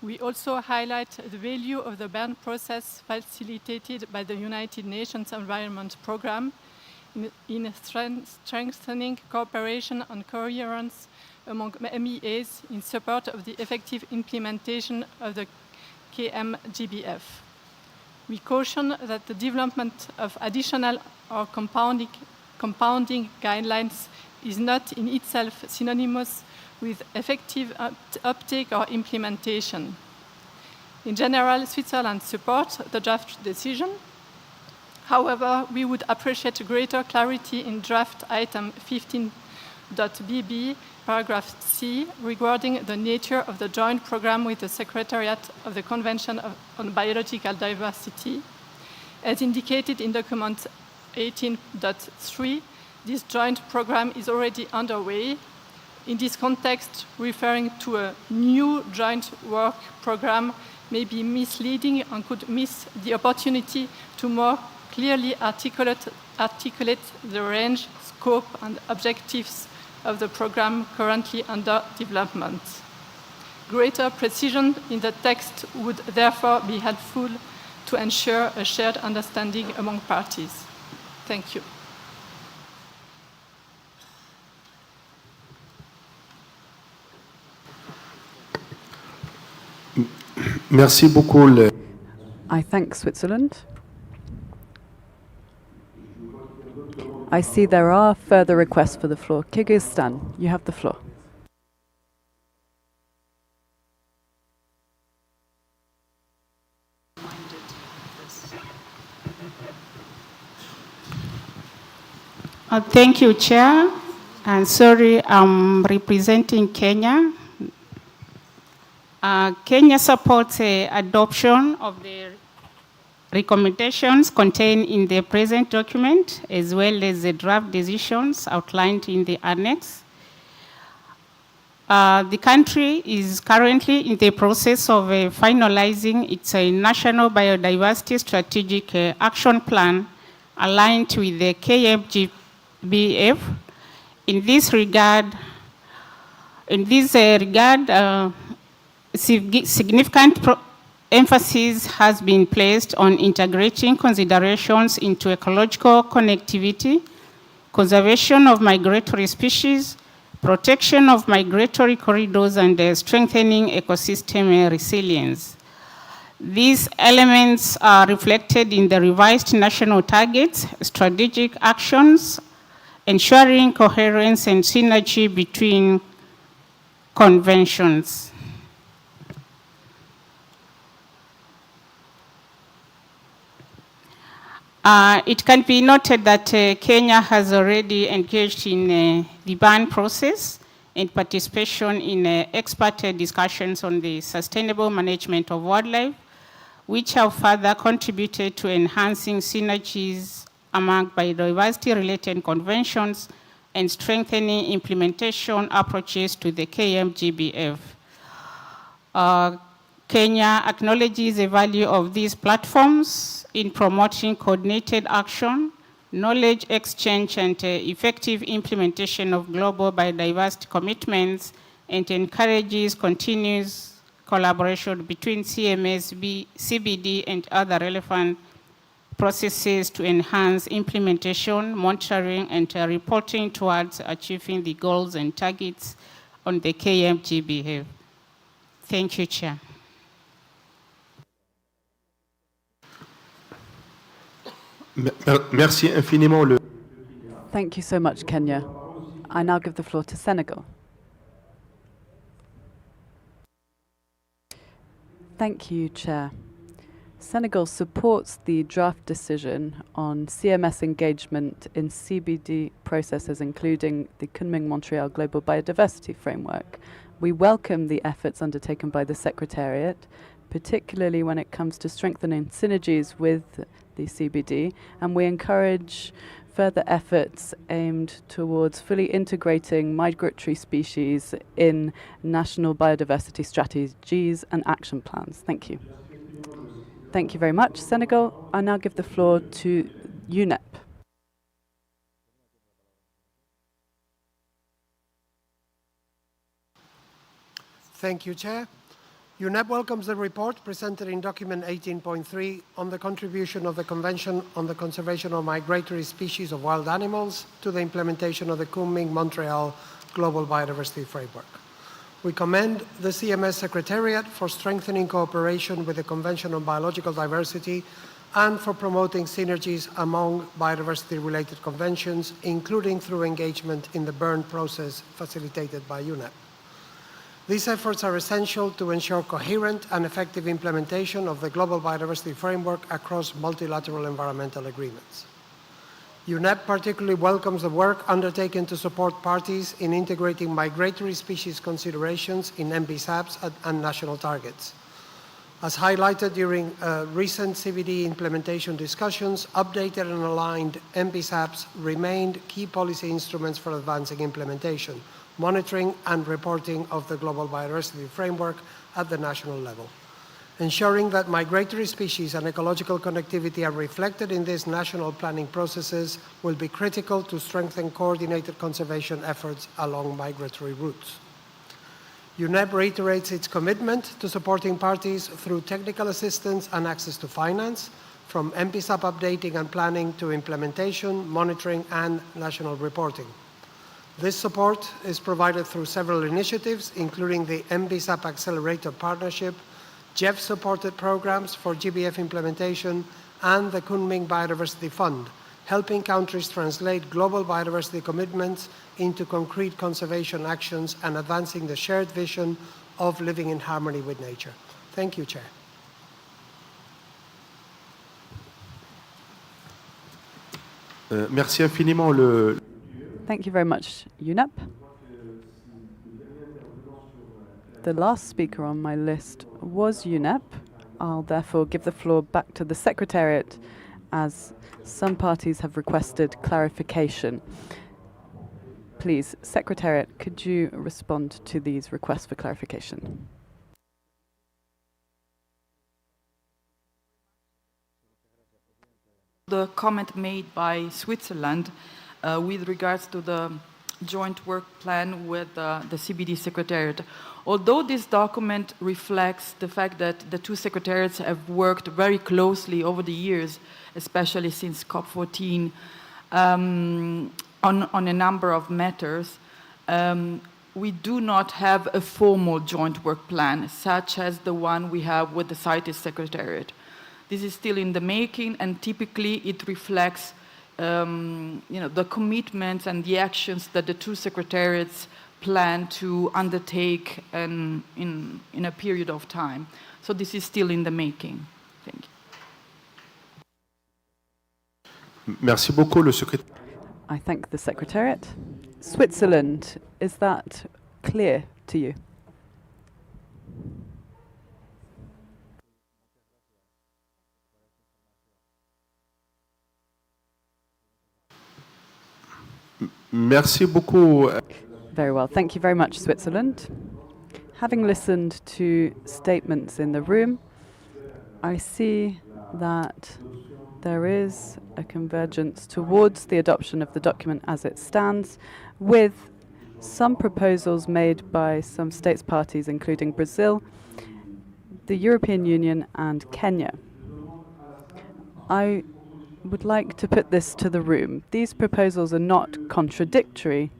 S: We also highlight the value of the Bern process facilitated by the United Nations Environment Programme in strengthening cooperation and coherence among MEAs in support of the effective implementation of the KMGBF. We caution that the development of additional or compounding guidelines is not in itself synonymous with effective uptake or implementation. In general, Switzerland supports the draft decision. However, we would appreciate greater clarity in draft item 15.bb, paragraph C, regarding the nature of the joint program with the Secretariat of the Convention on Biological Diversity. As indicated in document 18.3, this joint program is already underway. In this context, referring to a new joint work program may be misleading and could miss the opportunity to more clearly articulate the range, scope, and objectives of the program currently under development. Greater precision in the text would therefore be helpful to ensure a shared understanding among parties. Thank you.
B: Merci beaucoup.
C: I thank Switzerland. I see there are further requests for the floor. Kyrgyzstan, you have the floor.
T: Thank you, Chair. And sorry, I'm representing Kenya. Kenya supports the adoption of the recommendations contained in the present document, as well as the draft decisions outlined in the annex. The country is currently in the process of finalizing its National Biodiversity Strategic Action Plan aligned with the KMGBF. In this regard, significant emphasis has been placed on integrating considerations into ecological connectivity, conservation of migratory species, protection of migratory corridors, and strengthening ecosystem resilience. These elements are reflected in the revised national targets, strategic actions, ensuring coherence and synergy between conventions. It can be noted that Kenya has already engaged in the Bern process and participation in expert discussions on the sustainable management of wildlife, which have further contributed to enhancing synergies among biodiversity-related conventions and strengthening implementation approaches to the KMGBF. Kenya acknowledges the value of these platforms in promoting coordinated action, knowledge exchange, and effective implementation of global biodiversity commitments, and encourages continuous collaboration between CMS, CBD, and other relevant processes to enhance implementation, monitoring, and reporting towards achieving the goals and targets on the KMGBF. Thank you, Chair.
B: Merci infiniment.
C: Thank you so much, Kenya. I now give the floor to Senegal. Thank you, Chair. Senegal supports the draft decision on CMS engagement in CBD processes, including the Kunming-Montreal Global Biodiversity Framework. We welcome the efforts undertaken by the Secretariat, particularly when it comes to strengthening synergies with the CBD, and we encourage further efforts aimed towards fully integrating migratory species in national biodiversity strategies and action plans. Thank you. Thank you very much, Senegal. I now give the floor to UNEP.
U: Thank you, Chair. UNEP welcomes the report presented in document 18.3 on the contribution of the Convention on the Conservation of Migratory Species of Wild Animals to the implementation of the Kunming-Montreal Global Biodiversity Framework. We commend the CMS Secretariat for strengthening cooperation with the Convention on Biological Diversity and for promoting synergies among biodiversity-related conventions, including through engagement in the Bern process facilitated by UNEP. These efforts are essential to ensure coherent and effective implementation of the Global Biodiversity Framework across multilateral environmental agreements. UNEP particularly welcomes the work undertaken to support parties in integrating migratory species considerations in MBSAPs and national targets. As highlighted during recent CBD implementation discussions, updated and aligned MBSAPs remained key policy instruments for advancing implementation, monitoring and reporting of the Global Biodiversity Framework at the national level. Ensuring that migratory species and ecological connectivity are reflected in these national planning processes will be critical to strengthen coordinated conservation efforts along migratory routes. UNEP reiterates its commitment to supporting parties through technical assistance and access to finance, from MPSAP updating and planning to implementation, monitoring, and national reporting. This support is provided through several initiatives, including the MBSAP Accelerator Partnership, GEF-supported programs for GBF implementation, and the Kunming Biodiversity Fund, helping countries translate global biodiversity commitments into concrete conservation actions and advancing the shared vision of living in harmony with nature. Thank you, Chair.
B: Merci infiniment.
C: Thank you very much, UNEP. The last speaker on my list was UNEP. I'll therefore give the floor back to the Secretariat, as some parties have requested clarification. Please, Secretariat, could you respond to these requests for clarification?
J: The comment made by Switzerland with regards to the joint work plan with the CBD Secretariat. Although this document reflects the fact that the two secretariats have worked very closely over the years, especially since COP15, on a number of matters, we do not have a formal joint work plan, such as the one we have with the CITES Secretariat. This is still in the making, and typically it reflects the commitments and the actions that the two secretariats plan to undertake in a period of time. So this is still in the making. Thank you.
B: Merci beaucoup, le secrétaire.
C: I thank the Secretariat. Switzerland, is that clear to you?
B: Merci beaucoup.
C: Very well. Thank you very much, Switzerland. Having listened to statements in the room, I see that there is a convergence towards the adoption of the document as it stands, with some proposals made by some states parties, including Brazil, the European Union, and Kenya. I would like to put this to the room. These proposals are not contradictory.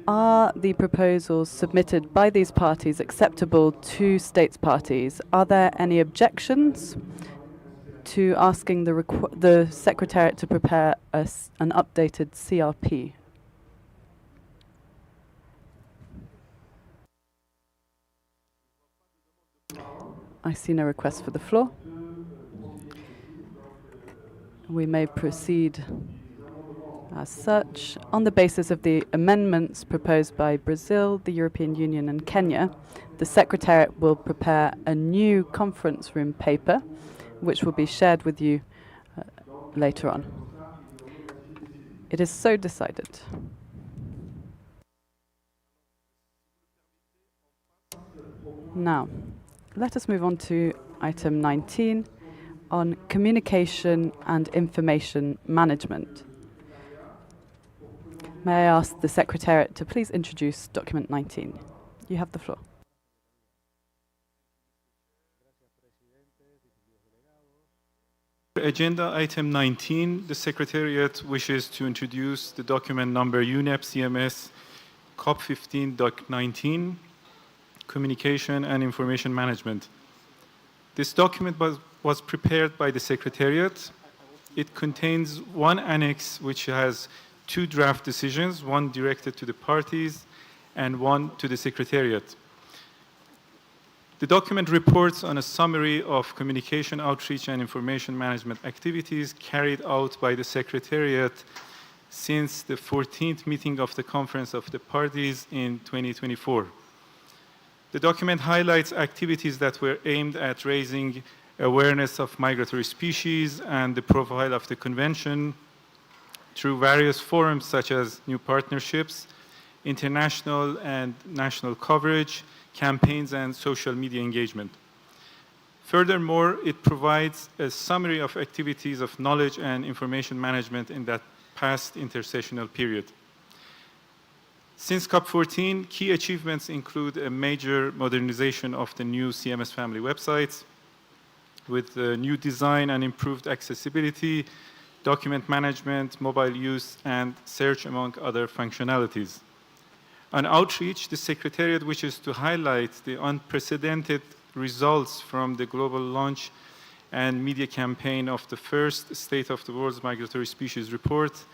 C: Are the proposals submitted by these parties acceptable to states parties? Are there any objections to asking the Secretariat to prepare an updated CRP? I see no request for the floor. We may proceed as such. On the basis of the amendments proposed by Brazil, the European Union, and Kenya, the Secretariat will prepare a new conference room paper, which will be shared with you later on. It is so decided. Now, let us move on to item 19 on communication and information management. May I ask the Secretariat to please introduce document 19? You have the floor.
D: Agenda item 19, the Secretariat wishes to introduce the document number UNEP CMS COP15.19, Communication and Information Management. This document was prepared by the Secretariat. It contains one annex which has two draft decisions, one directed to the parties and one to the Secretariat. The document reports on a summary of communication, outreach, and information management activities carried out by the Secretariat since the 14th meeting of the Conference of the Parties in 2024. The document highlights activities that were aimed at raising awareness of migratory species and the profile of the Convention through various forums such as new partnerships, international and national coverage, campaigns, and social media engagement. Furthermore, it provides a summary of activities of knowledge and information management in that past intersessional period. Since COP14, key achievements include a major modernization of the new CMS family websites with new design and improved accessibility, document management, mobile use, and search, among other functionalities. On outreach, the Secretariat wishes to highlight the unprecedented results from the global launch and media campaign of the first State of the World's Migratory Species report,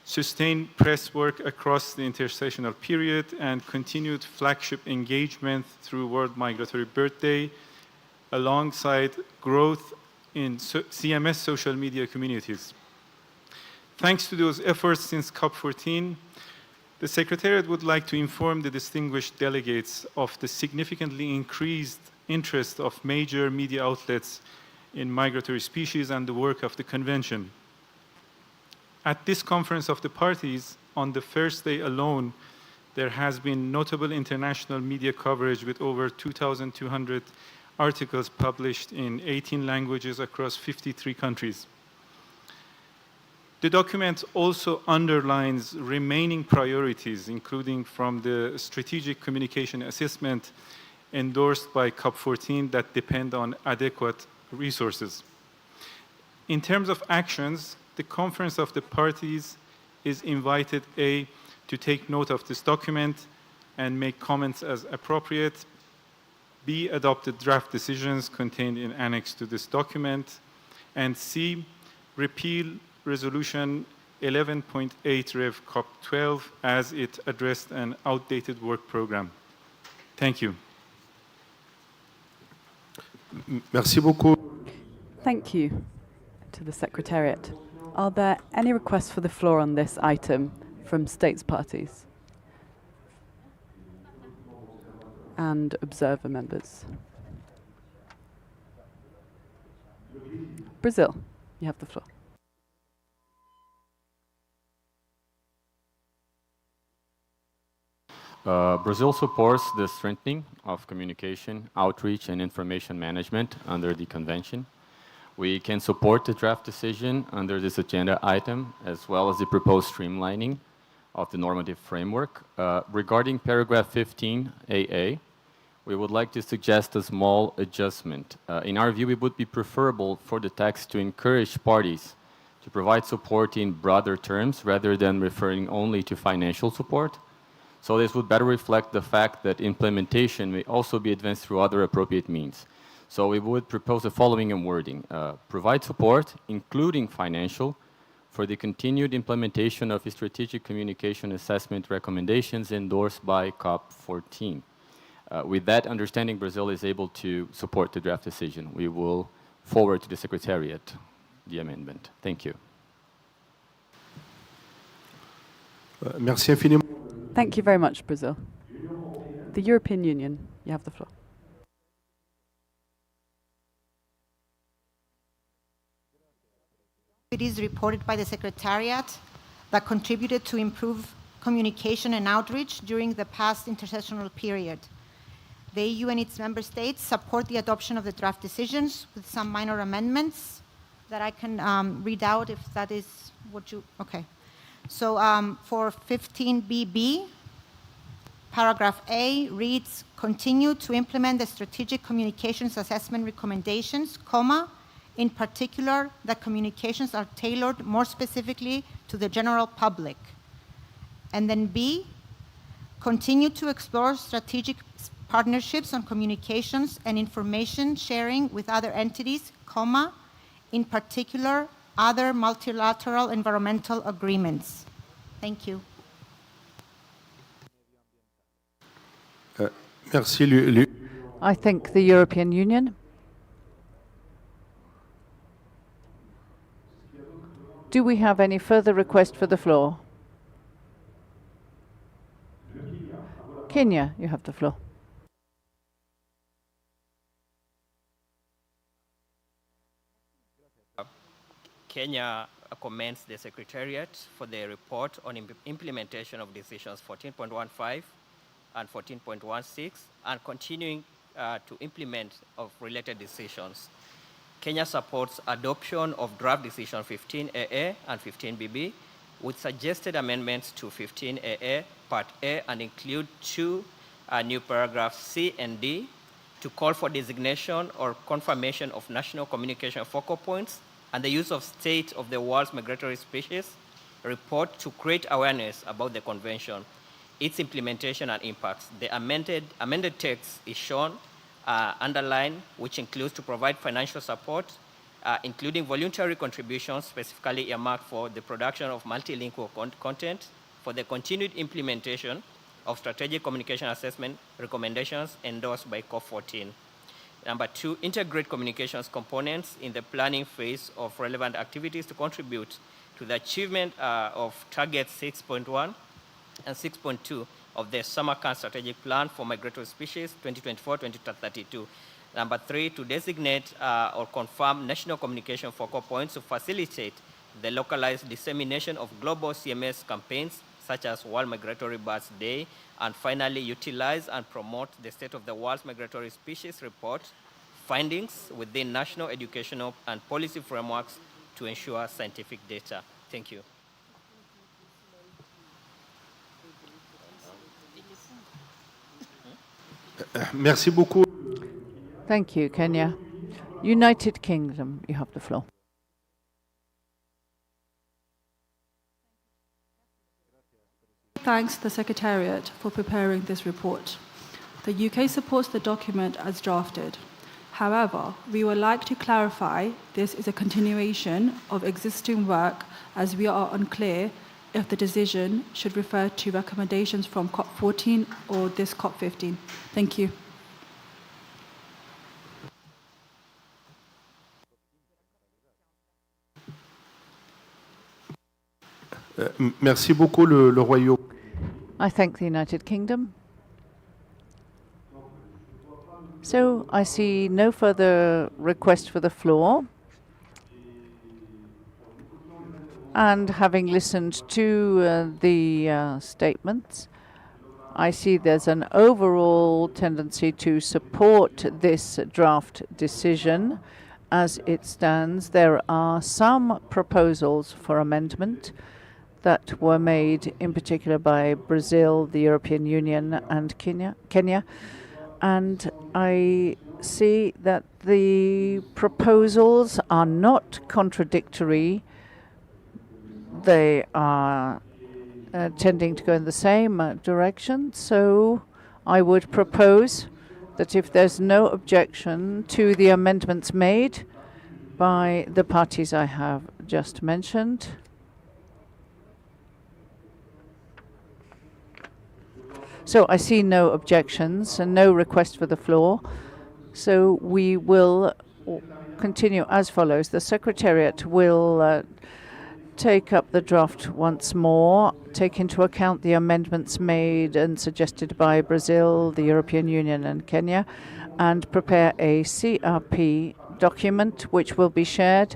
D: sustained press work across the intersessional period, and continued flagship engagement through World Migratory Bird Day, alongside growth in CMS social media communities. Thanks to those efforts since COP14, the Secretariat would like to inform the distinguished delegates of the significantly increased interest of major media outlets in migratory species and the work of the Convention. At this Conference of the Parties, on the first day alone, there has been notable international media coverage with over 2,200 articles published in 18 languages across 53 countries. The document also underlines remaining priorities, including from the Strategic Communication Assessment endorsed by COP14 that depend on adequate resources. In terms of actions, the Conference of the Parties is invited A, to take note of this document and make comments as appropriate, B, adopt the draft decisions contained in annex to this document, and C, repeal Resolution 11.8 Rev COP12 as it addressed an outdated work program. Thank you.
B: Merci beaucoup.
C: Thank you to the Secretariat. Are there any requests for the floor on this item from states parties and observer members? Brazil, you have the floor.
V: Brazil supports the strengthening of communication, outreach, and information management under the Convention. We can support the draft decision under this agenda item, as well as the proposed streamlining of the normative framework. Regarding paragraph 15 AA, we would like to suggest a small adjustment. In our view, it would be preferable for the text to encourage parties to provide support in broader terms rather than referring only to financial support. So this would better reflect the fact that implementation may also be advanced through other appropriate means. So we would propose the following in wording. Provide support, including financial, for the continued implementation of strategic communication assessment recommendations endorsed by COP14. With that understanding, Brazil is able to support the draft decision. We will forward to the Secretariat the amendment. Thank you.
B: Merci infiniment.
C: Thank you very much, Brazil. The European Union, you have the floor.
W: Activities reported by the Secretariat that contributed to improve communication and outreach during the past intersessional period. The EU and its member states support the adoption of the draft decisions with some minor amendments that I can read out if that is what you, okay. So for 15BB, paragraph A reads, continue to implement the strategic communications assessment recommendations, comma, in particular, the communications are tailored more specifically to the general public. And then B, continue to explore strategic partnerships on communications and information sharing with other entities, comma, in particular, other multilateral environmental agreements. Thank you.
B: Merci.
F: I thank the European Union. Do we have any further request for the floor? Kenya, you have the floor.
E: Kenya commends the Secretariat for the report on implementation of decisions 14.15 and 14.16 and continuing to implement of related decisions. Kenya supports adoption of draft decision 15AA and 15BB with suggested amendments to 15AA Part A and include two new paragraphs C and D to call for designation or confirmation of national communication focal points and the use of state of the world's migratory species report to create awareness about the convention, its implementation and impacts. The amended text is shown underlined, which includes to provide financial support, including voluntary contributions specifically earmarked for the production of multilingual content, for the continued implementation of strategic communication assessment recommendations endorsed by COP15. Number two, integrate communications components in the planning phase of relevant activities to contribute to the achievement of targets 6.1 and 6.2 of the Samarkand Strategic Plan for Migratory Species 2024-2032. Number three, to designate or confirm national communication focal points to facilitate the localized dissemination of global CMS campaigns such as World Migratory Birds Day, and finally utilize and promote the State of the World's Migratory Species Report findings within national educational and policy frameworks to ensure scientific data. Thank you.
B: Merci beaucoup.
F: Thank you, Kenya. United Kingdom, you have the floor.
G: Thanks the Secretariat for preparing this report. The UK supports the document as drafted. However, we would like to clarify this is a continuation of existing work as we are unclear if the decision should refer to recommendations from COP14 or this COP15. Thank you.
B: Merci beaucoup le Royaume.
F: I thank the United Kingdom. So I see no further request for the floor. And having listened to the statements, I see there's an overall tendency to support this draft decision as it stands. There are some proposals for amendment that were made in particular by Brazil, the European Union, and Kenya. And I see that the proposals are not contradictory. They are tending to go in the same direction. So I would propose that if there's no objection to the amendments made by the parties I have just mentioned, so I see no objections and no request for the floor. So we will continue as follows. The Secretariat will take up the draft once more, take into account the amendments made and suggested by Brazil, the European Union, and Kenya, and prepare a CRP document which will be shared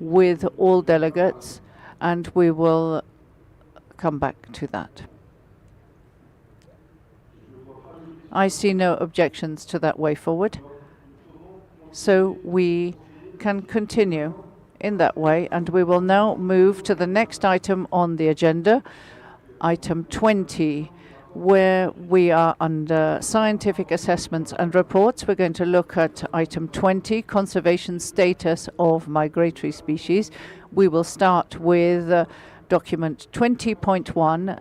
F: with all delegates, and we will come back to that. I see no objections to that way forward. So we can continue in that way, and we will now move to the next item on the agenda, item 20, where we are under scientific assessments and reports. We're going to look at item 20, conservation status of migratory species. We will start with document 20.1,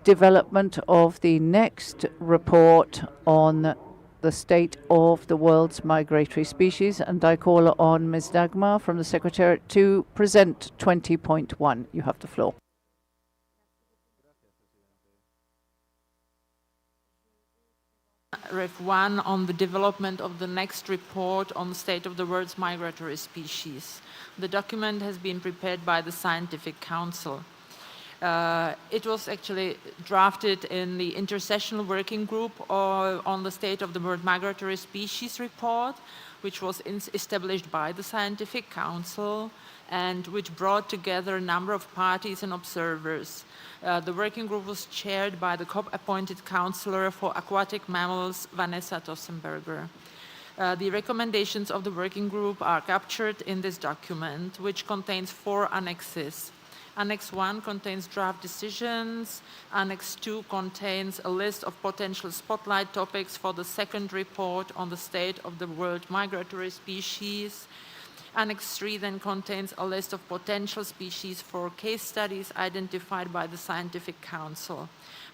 F: development of the next report on the state of the world's migratory species, and I call on Ms. Dagmar from the Secretariat to present 20.1. You have the floor.
A: Ref 1 on the development of the next report on the state of the world's migratory species. The document has been prepared by the Scientific Council. It was actually drafted in the intersessional working group on the state of the world migratory species report, which was established by the Scientific Council and which brought together a number of parties and observers. The working group was chaired by the COP-appointed Counselor for Aquatic Mammals, Vanessa Tossenberger. The recommendations of the working group are captured in this document, which contains 4 annexes. Annex 1 contains draft decisions. Annex 2 contains a list of potential spotlight topics for the second report on the state of the world migratory species. Annex 3 then contains a list of potential species for case studies identified by the Scientific Council.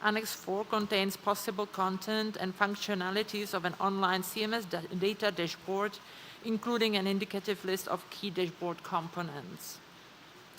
A: Annex 4 contains possible content and functionalities of an online CMS data dashboard, including an indicative list of key dashboard components.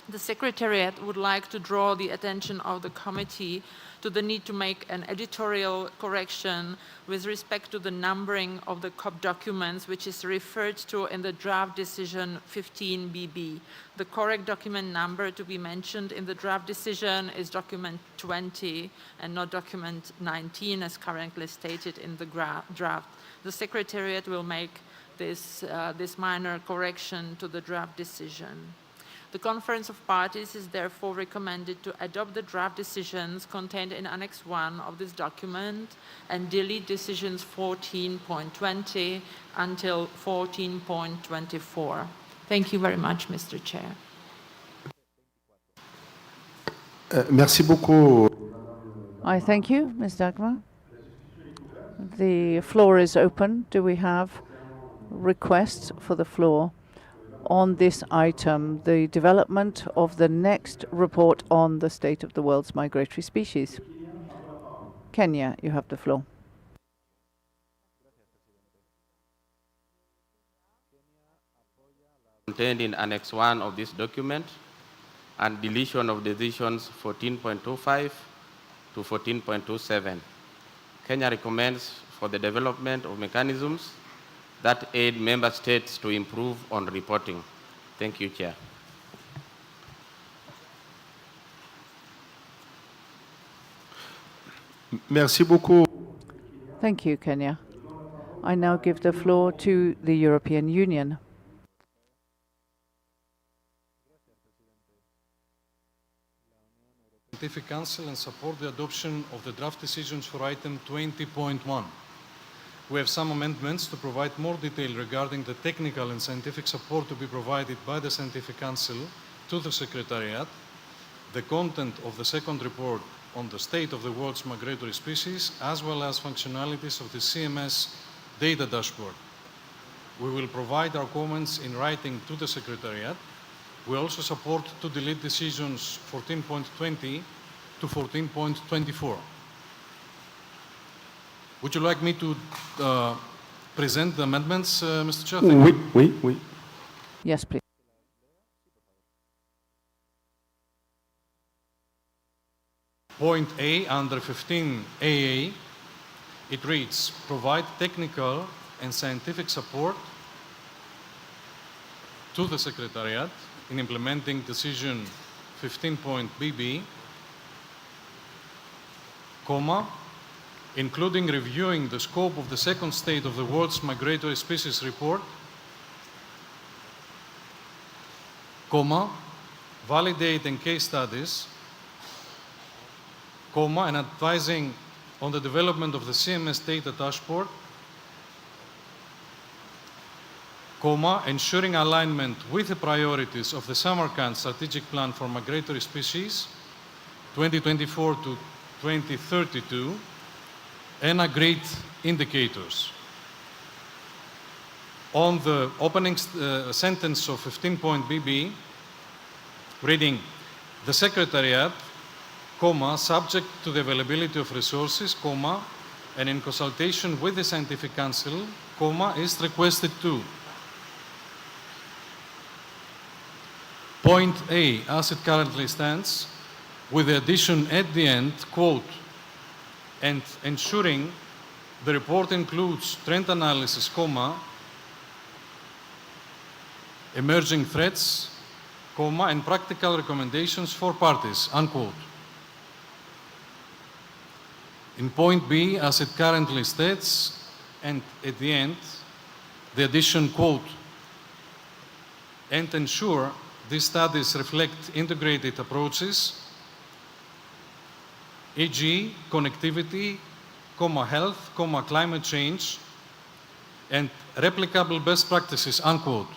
A: The Secretariat would like to draw the attention of the committee to the need to make an editorial correction with respect to the numbering of the COP documents, which is referred to in the draft decision 15BB. The correct document number to be mentioned in the draft decision is document 20 and not document 19 as currently stated in the draft. The Secretariat will make this minor correction to the draft decision. The Conference of Parties is therefore recommended to adopt the draft decisions contained in Annex 1 of this document and delete decisions 14.20 until 14.24. Thank you very much, Mr. Chair.
B: Merci beaucoup.
F: I thank you, Ms. Dagmar. The floor is open. Do we have requests for the floor on this item, the development of the next report on the state of the world's migratory species? Kenya, you have the floor.
H: Contained in Annex 1 of this document and deletion of decisions 14.25 to 14.27. Kenya recommends for the development of mechanisms that aid member states to improve on reporting. Thank you, Chair.
B: Merci beaucoup.
F: Thank you, Kenya. I now give the floor to the European Union.
I: Scientific Council and support the adoption of the draft decisions for item 20.1. We have some amendments to provide more detail regarding the technical and scientific support to be provided by the Scientific Council to the Secretariat, the content of the second report on the state of the world's migratory species, as well as functionalities of the CMS data dashboard. We will provide our comments in writing to the Secretariat. We also support to delete decisions 14.20 to 14.24. Would you like me to present the amendments, Mr. Chair?
B: Oui.
F: Yes, please.
I: Point A under 15AA, it reads, provide technical and scientific support to the Secretariat in implementing decision 15.BB, comma, including reviewing the scope of the second state of the world's migratory species report, comma, validating case studies, comma, and advising on the development of the CMS data dashboard, ensuring alignment with the priorities of the Samarkand Strategic Plan for Migratory Species 2024 to 2032, and agreed indicators. On the opening sentence of 15.bb, reading, the Secretariat, subject to the availability of resources, and in consultation with the Scientific Council, is requested to point A, as it currently stands, with the addition at the end, quote, and ensuring the report includes trend analysis, emerging threats, and practical recommendations for parties, unquote. In point B, as it currently states, and at the end, the addition, quote, and ensure these studies reflect integrated approaches, e.g., connectivity, health, climate change, and replicable best practices, unquote.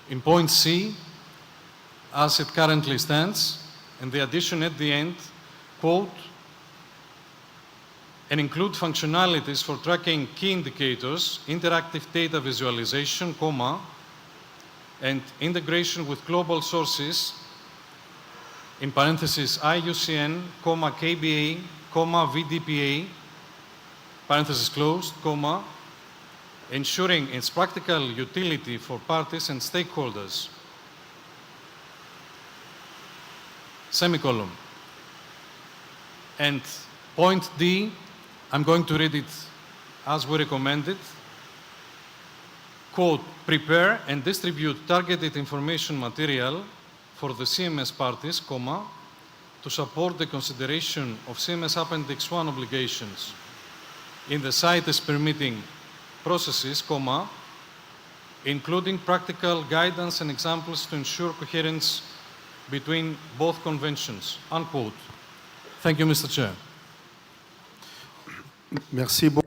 I: In point C, as it currently stands, and the addition at the end, quote, and include functionalities for tracking key indicators, interactive data visualization, and integration with global sources, in parentheses, IUCN, KBA, VDPA, parentheses closed, ensuring its practical utility for parties and stakeholders, semicolon. And point D, I'm going to read it as we recommended, quote, prepare and distribute targeted information material for the CMS parties, to support the consideration of CMS Appendix 1 obligations in the CITES permitting processes, including practical guidance and examples to ensure coherence between both conventions, unquote. Thank you, Mr. Chair.
B: Merci beaucoup.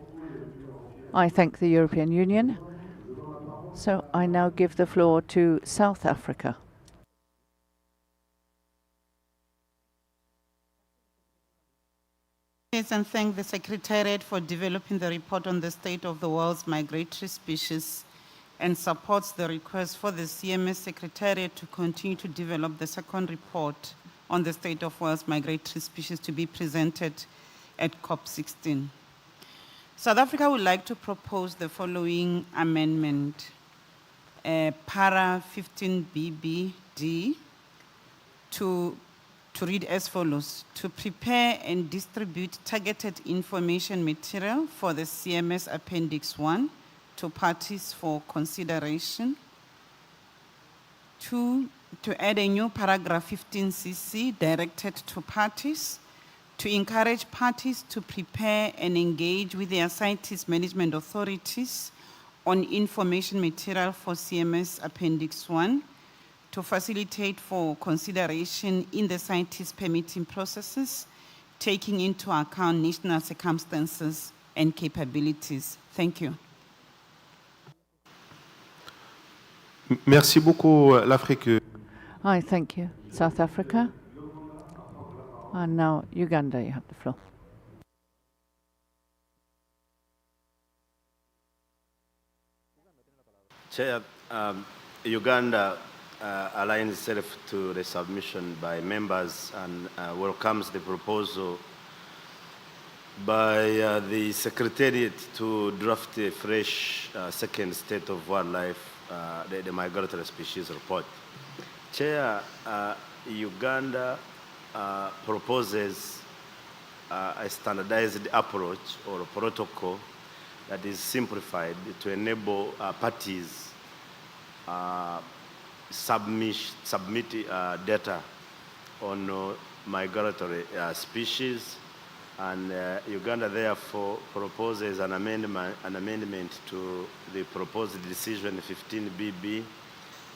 F: I thank the European Union. So I now give the floor to South Africa.
P: And thank the Secretariat for developing the report on the state of the world's migratory species and supports the request for the CMS Secretariat to continue to develop the second report on the state of world's migratory species to be presented at COP16. South Africa would like to propose the following amendment. Para 15BBD to read as follows: to prepare and distribute targeted information material for the CMS Appendix 1 to parties for consideration. 2, to add a new paragraph 15cc directed to parties, to encourage parties to prepare and engage with their CITES management authorities on information material for CMS Appendix 1, to facilitate for consideration in the CITES permitting processes, taking into account national circumstances and capabilities. Thank you.
B: Merci beaucoup, l'Afrique.
F: I thank you, South Africa. And now, Uganda, you have the floor.
K: Chair, Uganda aligns itself to the submission by members and welcomes the proposal by the Secretariat to draft a fresh second state of wildlife, the migratory species report. Chair, Uganda proposes a standardized approach or a protocol that is simplified to enable parties submit data on migratory species, and Uganda therefore proposes an amendment to the proposed decision 15BB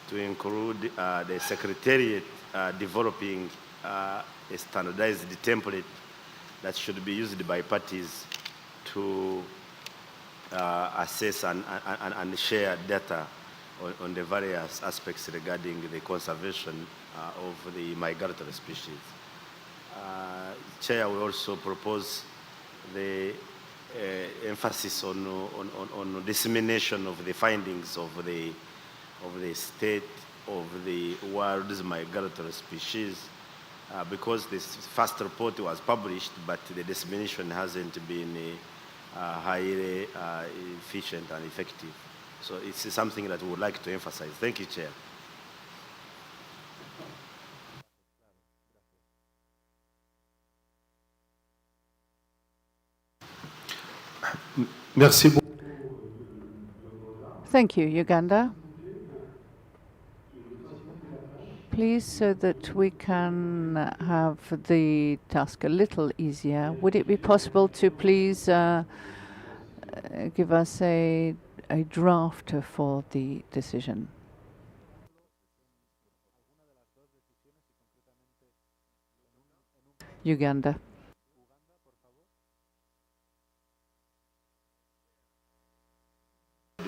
K: to include the Secretariat developing a standardized template that should be used by parties to assess and share data on the various aspects regarding the conservation of the migratory species. Chair will also propose the emphasis on dissemination of the findings of the state of the world's migratory species, because this first report was published, but the dissemination hasn't been highly efficient and effective. So it's something that we would like to emphasize. Thank you, Chair.
B: Merci beaucoup.
F: Thank you, Uganda. Please, so that we can have the task a little easier, would it be possible to please give us a draft for the decision? Uganda.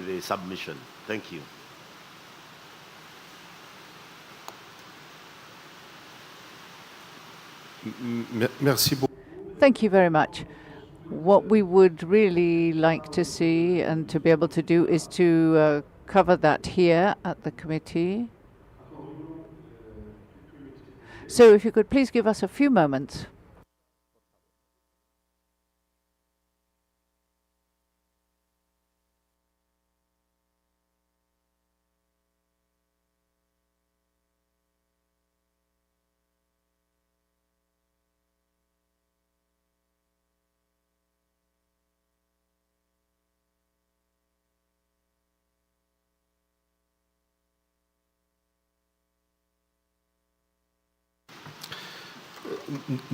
K: The submission. Thank you.
B: Merci beaucoup.
F: Thank you very much. What we would really like to see and to be able to do is to cover that here at the committee. So if you could please give us a few moments.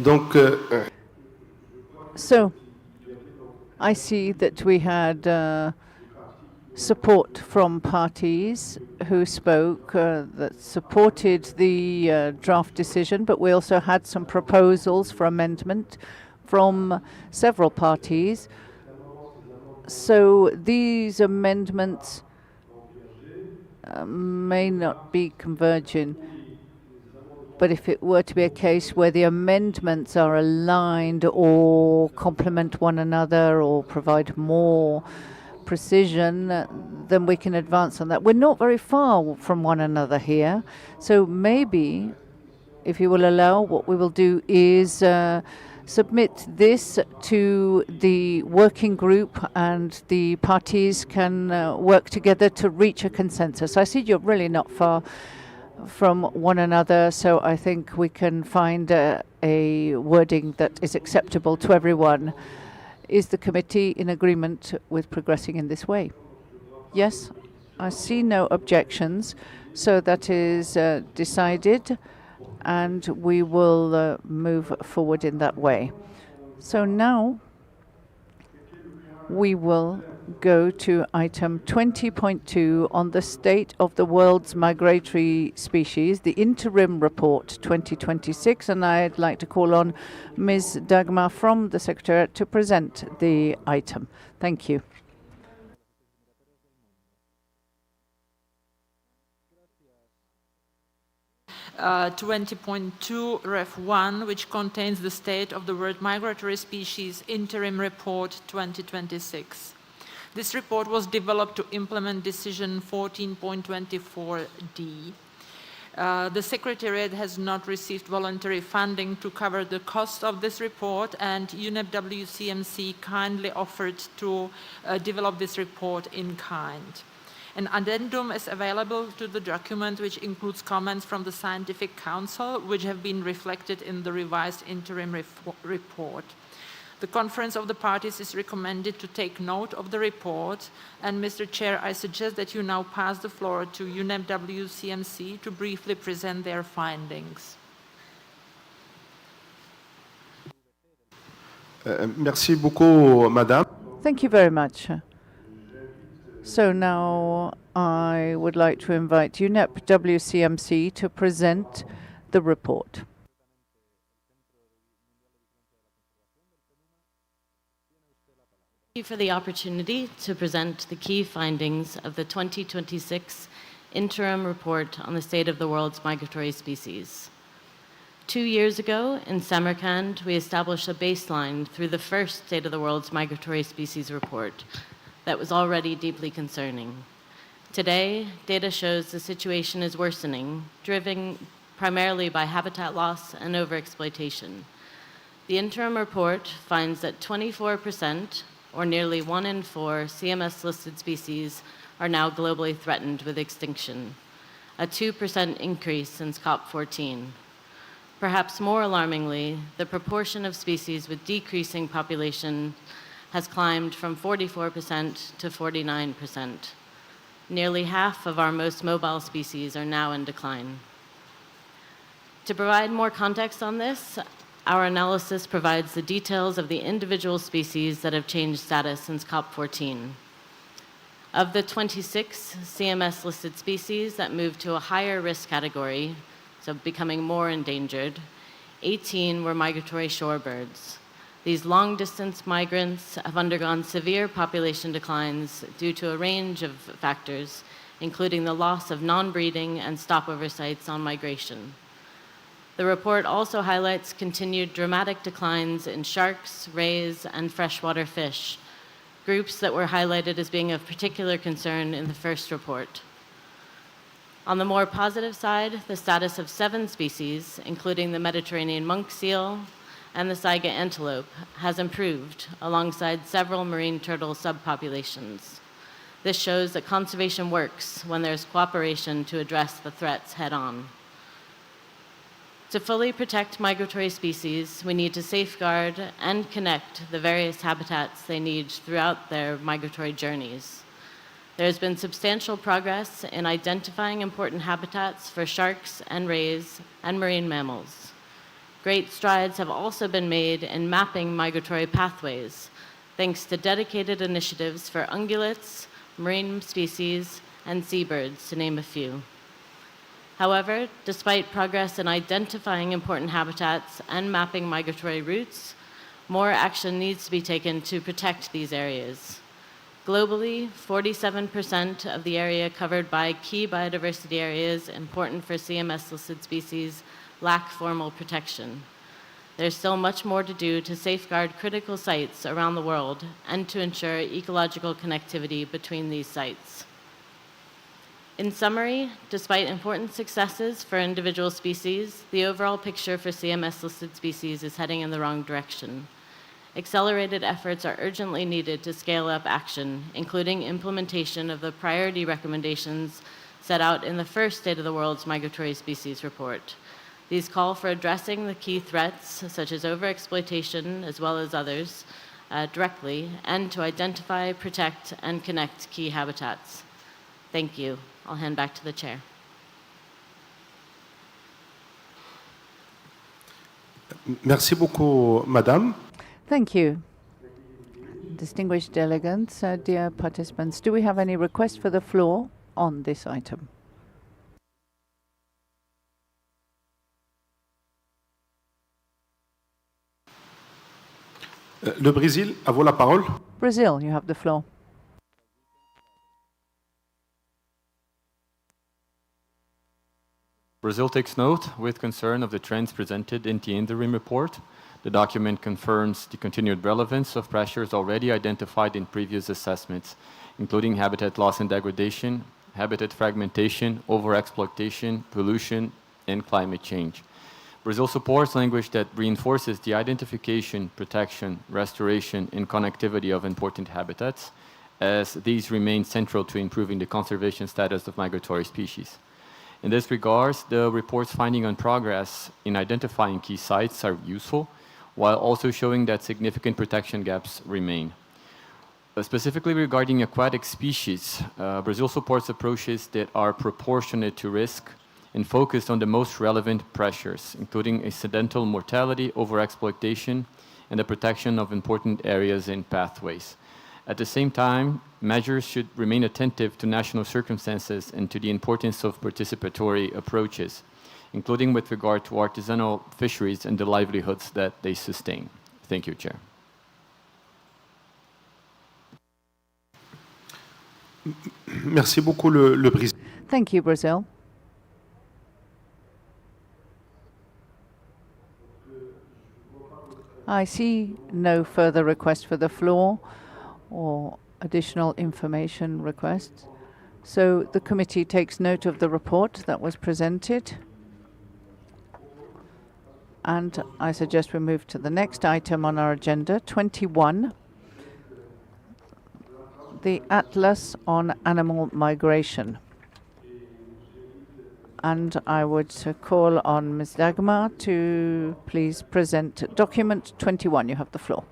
B: Donc,
F: so, I see that we had support from parties who spoke that supported the draft decision, but we also had some proposals for amendment from several parties. So these amendments may not be converging. But if it were to be a case where the amendments are aligned or complement one another or provide more precision, then we can advance on that. We're not very far from one another here. So maybe, if you will allow, what we will do is submit this to the working group and the parties can work together to reach a consensus. I see you're really not far from one another, so I think we can find a wording that is acceptable to everyone. Is the committee in agreement with progressing in this way? Yes, I see no objections, so that is decided, and we will move forward in that way. So now we will go to item 20.2 on the state of the world's migratory species, the interim report 2026, and I'd like to call on Ms. Dagmar from the Secretariat to present the item. Thank you.
A: Uh, 20.2 Ref 1, which contains the state of the world migratory species interim report 2026. This report was developed to implement decision 14.24D. The Secretariat has not received voluntary funding to cover the cost of this report, and UNEP WCMC kindly offered to develop this report in kind. An addendum is available to the document, which includes comments from the Scientific Council, which have been reflected in the revised interim report. The Conference of the Parties is recommended to take note of the report, and Mr. Chair, I suggest that you now pass the floor to UNEP WCMC to briefly present their findings.
B: Merci beaucoup, Madame.
F: Thank you very much. So now I would like to invite UNEP WCMC to present the report.
M: you for the opportunity to present the key findings of the 2026 interim report on the state of the world's migratory species. 2 years ago, in Samarkand, we established a baseline through the first State of the World's Migratory Species report that was already deeply concerning. Today, data shows the situation is worsening, driven primarily by habitat loss and overexploitation. The interim report finds that 24%, or nearly 1 in 4, CMS-listed species are now globally threatened with extinction, a 2% increase since COP15. Perhaps more alarmingly, the proportion of species with decreasing population has climbed from 44% to 49%. Nearly half of our most mobile species are now in decline. To provide more context on this, our analysis provides the details of the individual species that have changed status since COP14. Of the 26 CMS-listed species that moved to a higher risk category, so becoming more endangered, 18 were migratory shorebirds. These long-distance migrants have undergone severe population declines due to a range of factors, including the loss of non-breeding and stopover sites on migration. The report also highlights continued dramatic declines in sharks, rays, and freshwater fish, groups that were highlighted as being of particular concern in the first report. On the more positive side, the status of 7 species, including the Mediterranean monk seal and the saiga antelope, has improved alongside several marine turtle subpopulations. This shows that conservation works when there's cooperation to address the threats head-on. To fully protect migratory species, we need to safeguard and connect the various habitats they need throughout their migratory journeys. There has been substantial progress in identifying important habitats for sharks and rays and marine mammals. Great strides have also been made in mapping migratory pathways, thanks to dedicated initiatives for ungulates, marine species, and seabirds, to name a few. However, despite progress in identifying important habitats and mapping migratory routes, more action needs to be taken to protect these areas. Globally, 47% of the area covered by key biodiversity areas important for CMS-listed species lack formal protection. There's still much more to do to safeguard critical sites around the world and to ensure ecological connectivity between these sites. In summary, despite important successes for individual species, the overall picture for CMS-listed species is heading in the wrong direction. Accelerated efforts are urgently needed to scale up action, including implementation of the priority recommendations set out in the first State of the World's Migratory Species report. These call for addressing the key threats, such as overexploitation, as well as others, directly, and to identify, protect, and connect key habitats. Thank you. I'll hand back to the chair.
B: Merci beaucoup, Madame.
F: Thank you. Distinguished delegates, dear participants, do we have any requests for the floor on this item?
B: Le Brésil, à vous la parole.
F: Brazil, you have the floor.
V: Brazil takes note with concern of the trends presented in the interim report. The document confirms the continued relevance of pressures already identified in previous assessments, including habitat loss and degradation, habitat fragmentation, overexploitation, pollution, and climate change. Brazil supports language that reinforces the identification, protection, restoration, and connectivity of important habitats, as these remain central to improving the conservation status of migratory species. In this regard, the report's finding on progress in identifying key sites are useful, while also showing that significant protection gaps remain. Specifically regarding aquatic species, Brazil supports approaches that are proportionate to risk and focused on the most relevant pressures, including incidental mortality, overexploitation, and the protection of important areas and pathways. At the same time, measures should remain attentive to national circumstances and to the importance of participatory approaches, including with regard to artisanal fisheries and the livelihoods that they sustain. Thank you, Chair.
B: Merci beaucoup, le Brésil.
F: Thank you, Brazil. I see no further request for the floor or additional information requests. So the committee takes note of the report that was presented. And I suggest we move to the next item on our agenda, 21, the Atlas on Animal Migration. And I would call on Ms. Dagmar to please present document 21. You have the floor.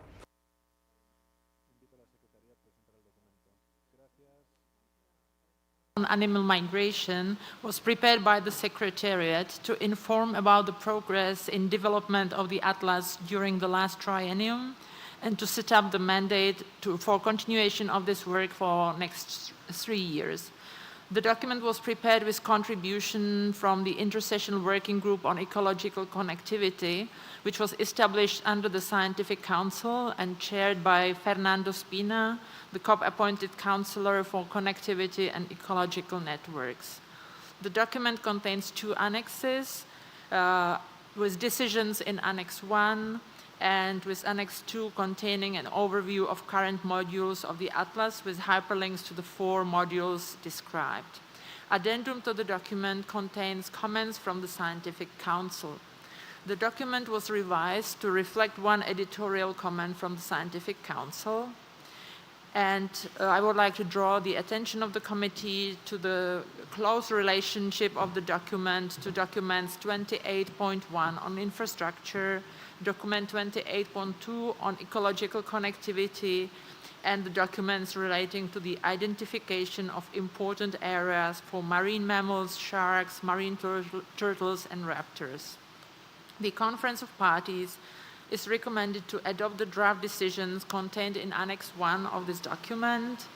A: On animal migration was prepared by the Secretariat to inform about the progress in development of the Atlas during the last triennium and to set up the mandate for continuation of this work for next 3 years. The document was prepared with contribution from the Intersessional Working Group on Ecological Connectivity, which was established under the Scientific Council and chaired by Fernando Spina, the COP-appointed Counselor for Connectivity and Ecological Networks. The document contains 2 annexes, with decisions in Annex 1 and with Annex 2 containing an overview of current modules of the Atlas with hyperlinks to the 4 modules described. Addendum to the document contains comments from the Scientific Council. The document was revised to reflect 1 editorial comment from the Scientific Council. And I would like to draw the attention of the committee to the close relationship of the document to documents 28.1 on infrastructure, document 28.2 on ecological connectivity, and the documents relating to the identification of important areas for marine mammals, sharks, marine turtles, and raptors. The Conference of Parties is recommended to adopt the draft decisions contained in Annex 1 of this document,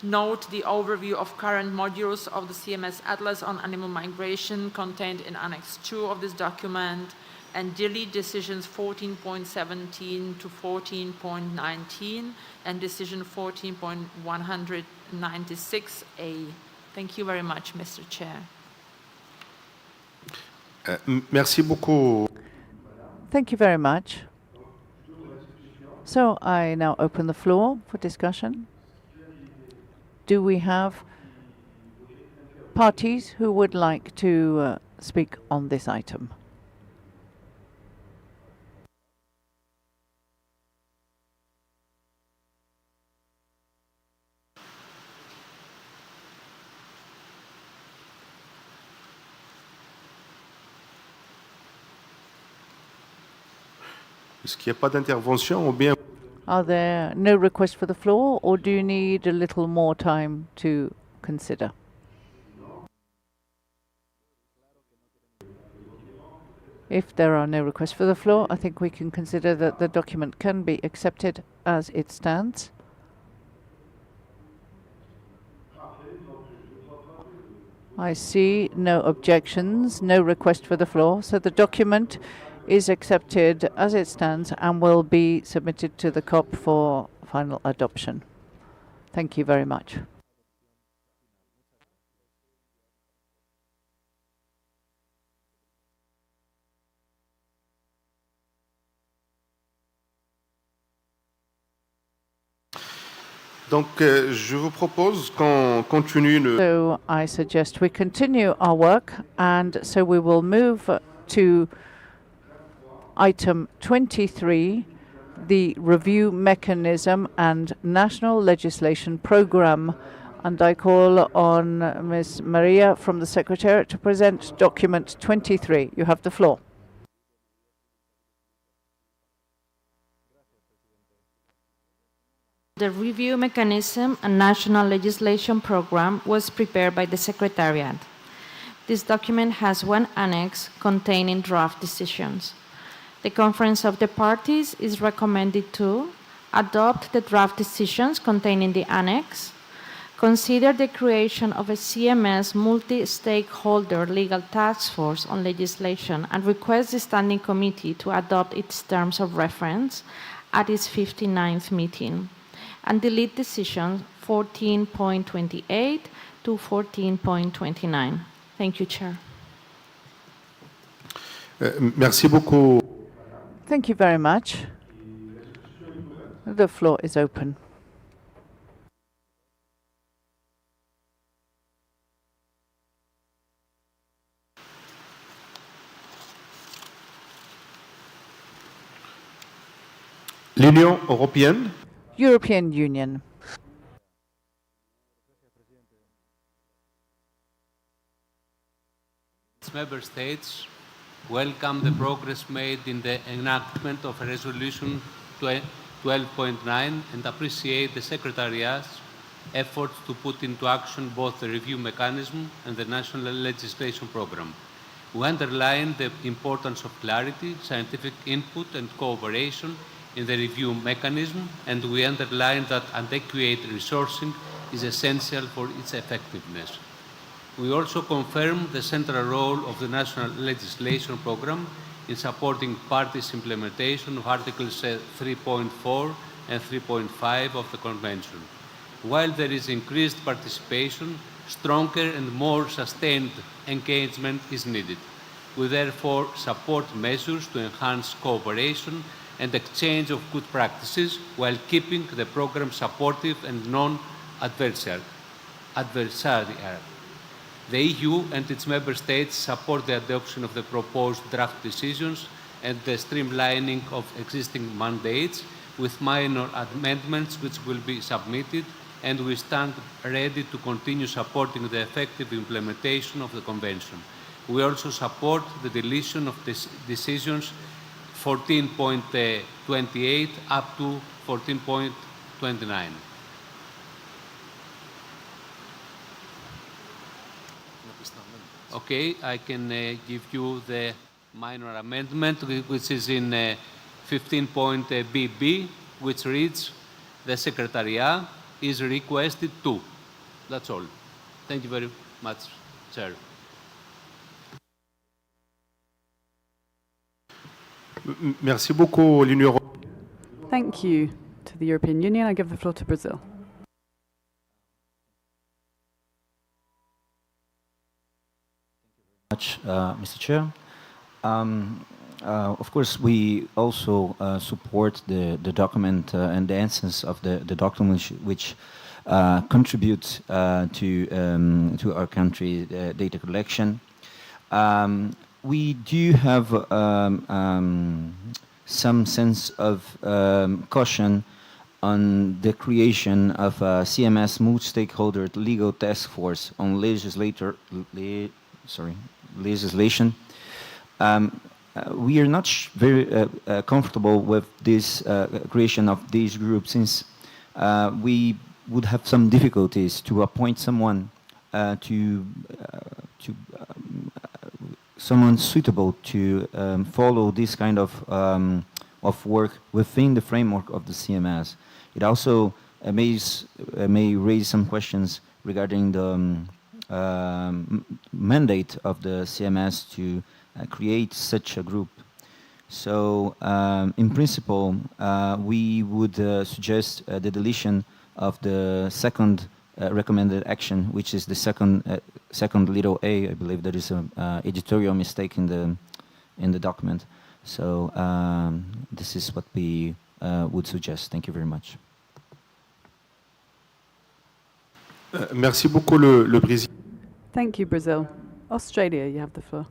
A: note the overview of current modules of the CMS Atlas on Animal Migration contained in Annex 2 of this document, and delete decisions 14.17 to 14.19 and decision 14.196A. Thank you very much, Mr. Chair.
B: Merci beaucoup.
F: Thank you very much. So I now open the floor for discussion. Do we have parties who would like to speak on this item?
B: Est-ce qu'il n'y a pas d'intervention ou bien...
F: Are there no requests for the floor, or do you need a little more time to consider? If there are no requests for the floor, I think we can consider that the document can be accepted as it stands. I see no objections, no request for the floor, so the document is accepted as it stands and will be submitted to the COP for final adoption. Thank you very much.
B: Donc, je vous propose qu'on continue le...
F: So I suggest we continue our work, and so we will move to item 23, the review mechanism and national legislation program. And I call on Ms. Maria from the Secretariat to present document 23. You have the floor.
N: The review mechanism and national legislation program was prepared by the Secretariat. This document has 1 annex containing draft decisions. The Conference of the Parties is recommended to adopt the draft decisions contained in the annex, consider the creation of a CMS multi-stakeholder legal task force on legislation and request the Standing Committee to adopt its terms of reference at its 59th meeting, and delete decisions 14.28 to 14.29. Thank you, Chair.
B: Merci beaucoup.
F: Thank you very much. The floor is open.
B: L'Union européenne.
F: European Union.
O: Member States welcome the progress made in the enactment of Resolution 12.9 and appreciate the Secretariat's efforts to put into action both the review mechanism and the national legislation program. We underline the importance of clarity, scientific input and cooperation in the review mechanism, and we underline that adequate resourcing is essential for its effectiveness. We also confirm the central role of the national legislation program in supporting parties' implementation of Articles 3.4 and 3.5 of the Convention. While there is increased participation, stronger and more sustained engagement is needed. We therefore support measures to enhance cooperation and exchange of good practices while keeping the program supportive and non-adversarial. The EU and its member states support the adoption of the proposed draft decisions and the streamlining of existing mandates with minor amendments which will be submitted, and we stand ready to continue supporting the effective implementation of the Convention. We also support the deletion of decisions 14.28 up to 14.29. Okay, I can give you the minor amendment, which is in 15.BB, which reads, the Secretariat is requested to. That's all. Thank you very much, Chair.
B: Merci beaucoup, l'Union européenne.
C: Thank you to the European Union. I give the floor to Brazil.
Q: Mr. Chair. Of course, we also support the document and the essence of the document which contributes to our country data collection. We do have some sense of caution on the creation of a CMS multi-stakeholder legal task force on legislation. We are not very comfortable with this creation of this group, since we would have some difficulties to appoint someone someone suitable to follow this kind of work within the framework of the CMS. It also may raise some questions regarding the mandate of the CMS to create such a group. So, in principle, we would suggest the deletion of the second recommended action, which is the second little a. I believe there is an editorial mistake in the document. So, this is what we would suggest. Thank you very much.
B: Merci beaucoup, le Brésil.
C: Thank you, Brazil. Australia, you have the floor.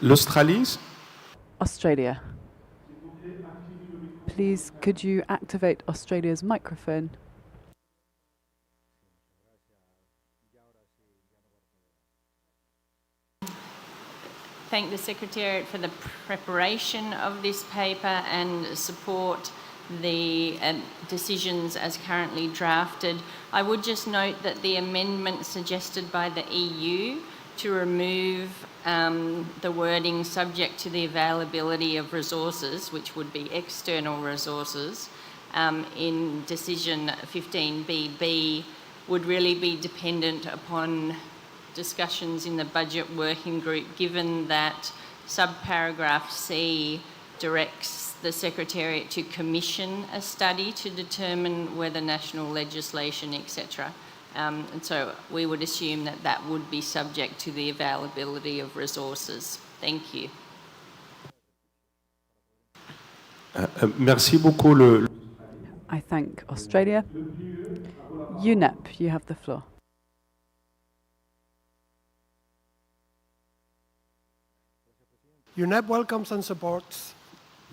B: L'Australie.
C: Australia. Please, could you activate Australia's microphone?
R: Thank the Secretariat for the preparation of this paper and support the decisions as currently drafted. I would just note that the amendment suggested by the EU to remove the wording subject to the availability of resources, which would be external resources, in decision 15BB would really be dependent upon discussions in the budget working group, given that subparagraph C directs the Secretariat to commission a study to determine whether national legislation, etc. And so we would assume that that would be subject to the availability of resources. Thank you.
L: Merci beaucoup.
C: I thank Australia. UNEP, you have the floor.
U: UNEP welcomes and supports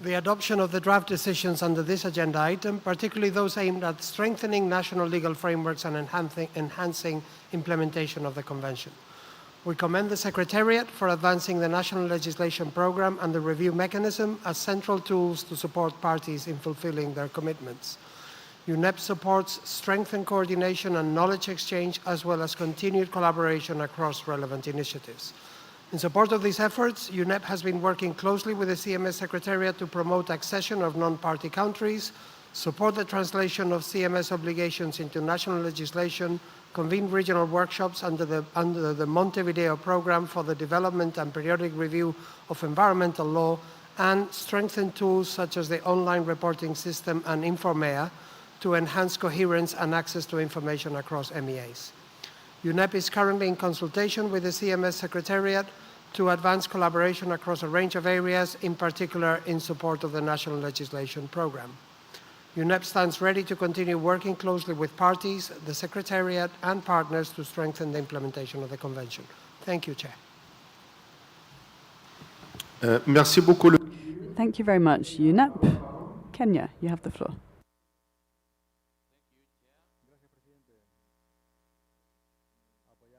U: the adoption of the draft decisions under this agenda item, particularly those aimed at strengthening national legal frameworks and enhancing implementation of the Convention. We commend the Secretariat for advancing the national legislation program and the review mechanism as central tools to support parties in fulfilling their commitments. UNEP supports strengthened coordination and knowledge exchange, as well as continued collaboration across relevant initiatives. In support of these efforts, UNEP has been working closely with the CMS Secretariat to promote accession of non-party countries, support the translation of CMS obligations into national legislation, convene regional workshops under the Montevideo Program for the development and periodic review of environmental law, and strengthen tools such as the online reporting system and Informea to enhance coherence and access to information across MEAs. UNEP is currently in consultation with the CMS Secretariat to advance collaboration across a range of areas, in particular in support of the national legislation program. UNEP stands ready to continue working closely with parties, the Secretariat, and partners to strengthen the implementation of the Convention. Thank you, Chair.
L: Merci beaucoup.
C: Thank you very much, UNEP. Kenya, you have the floor.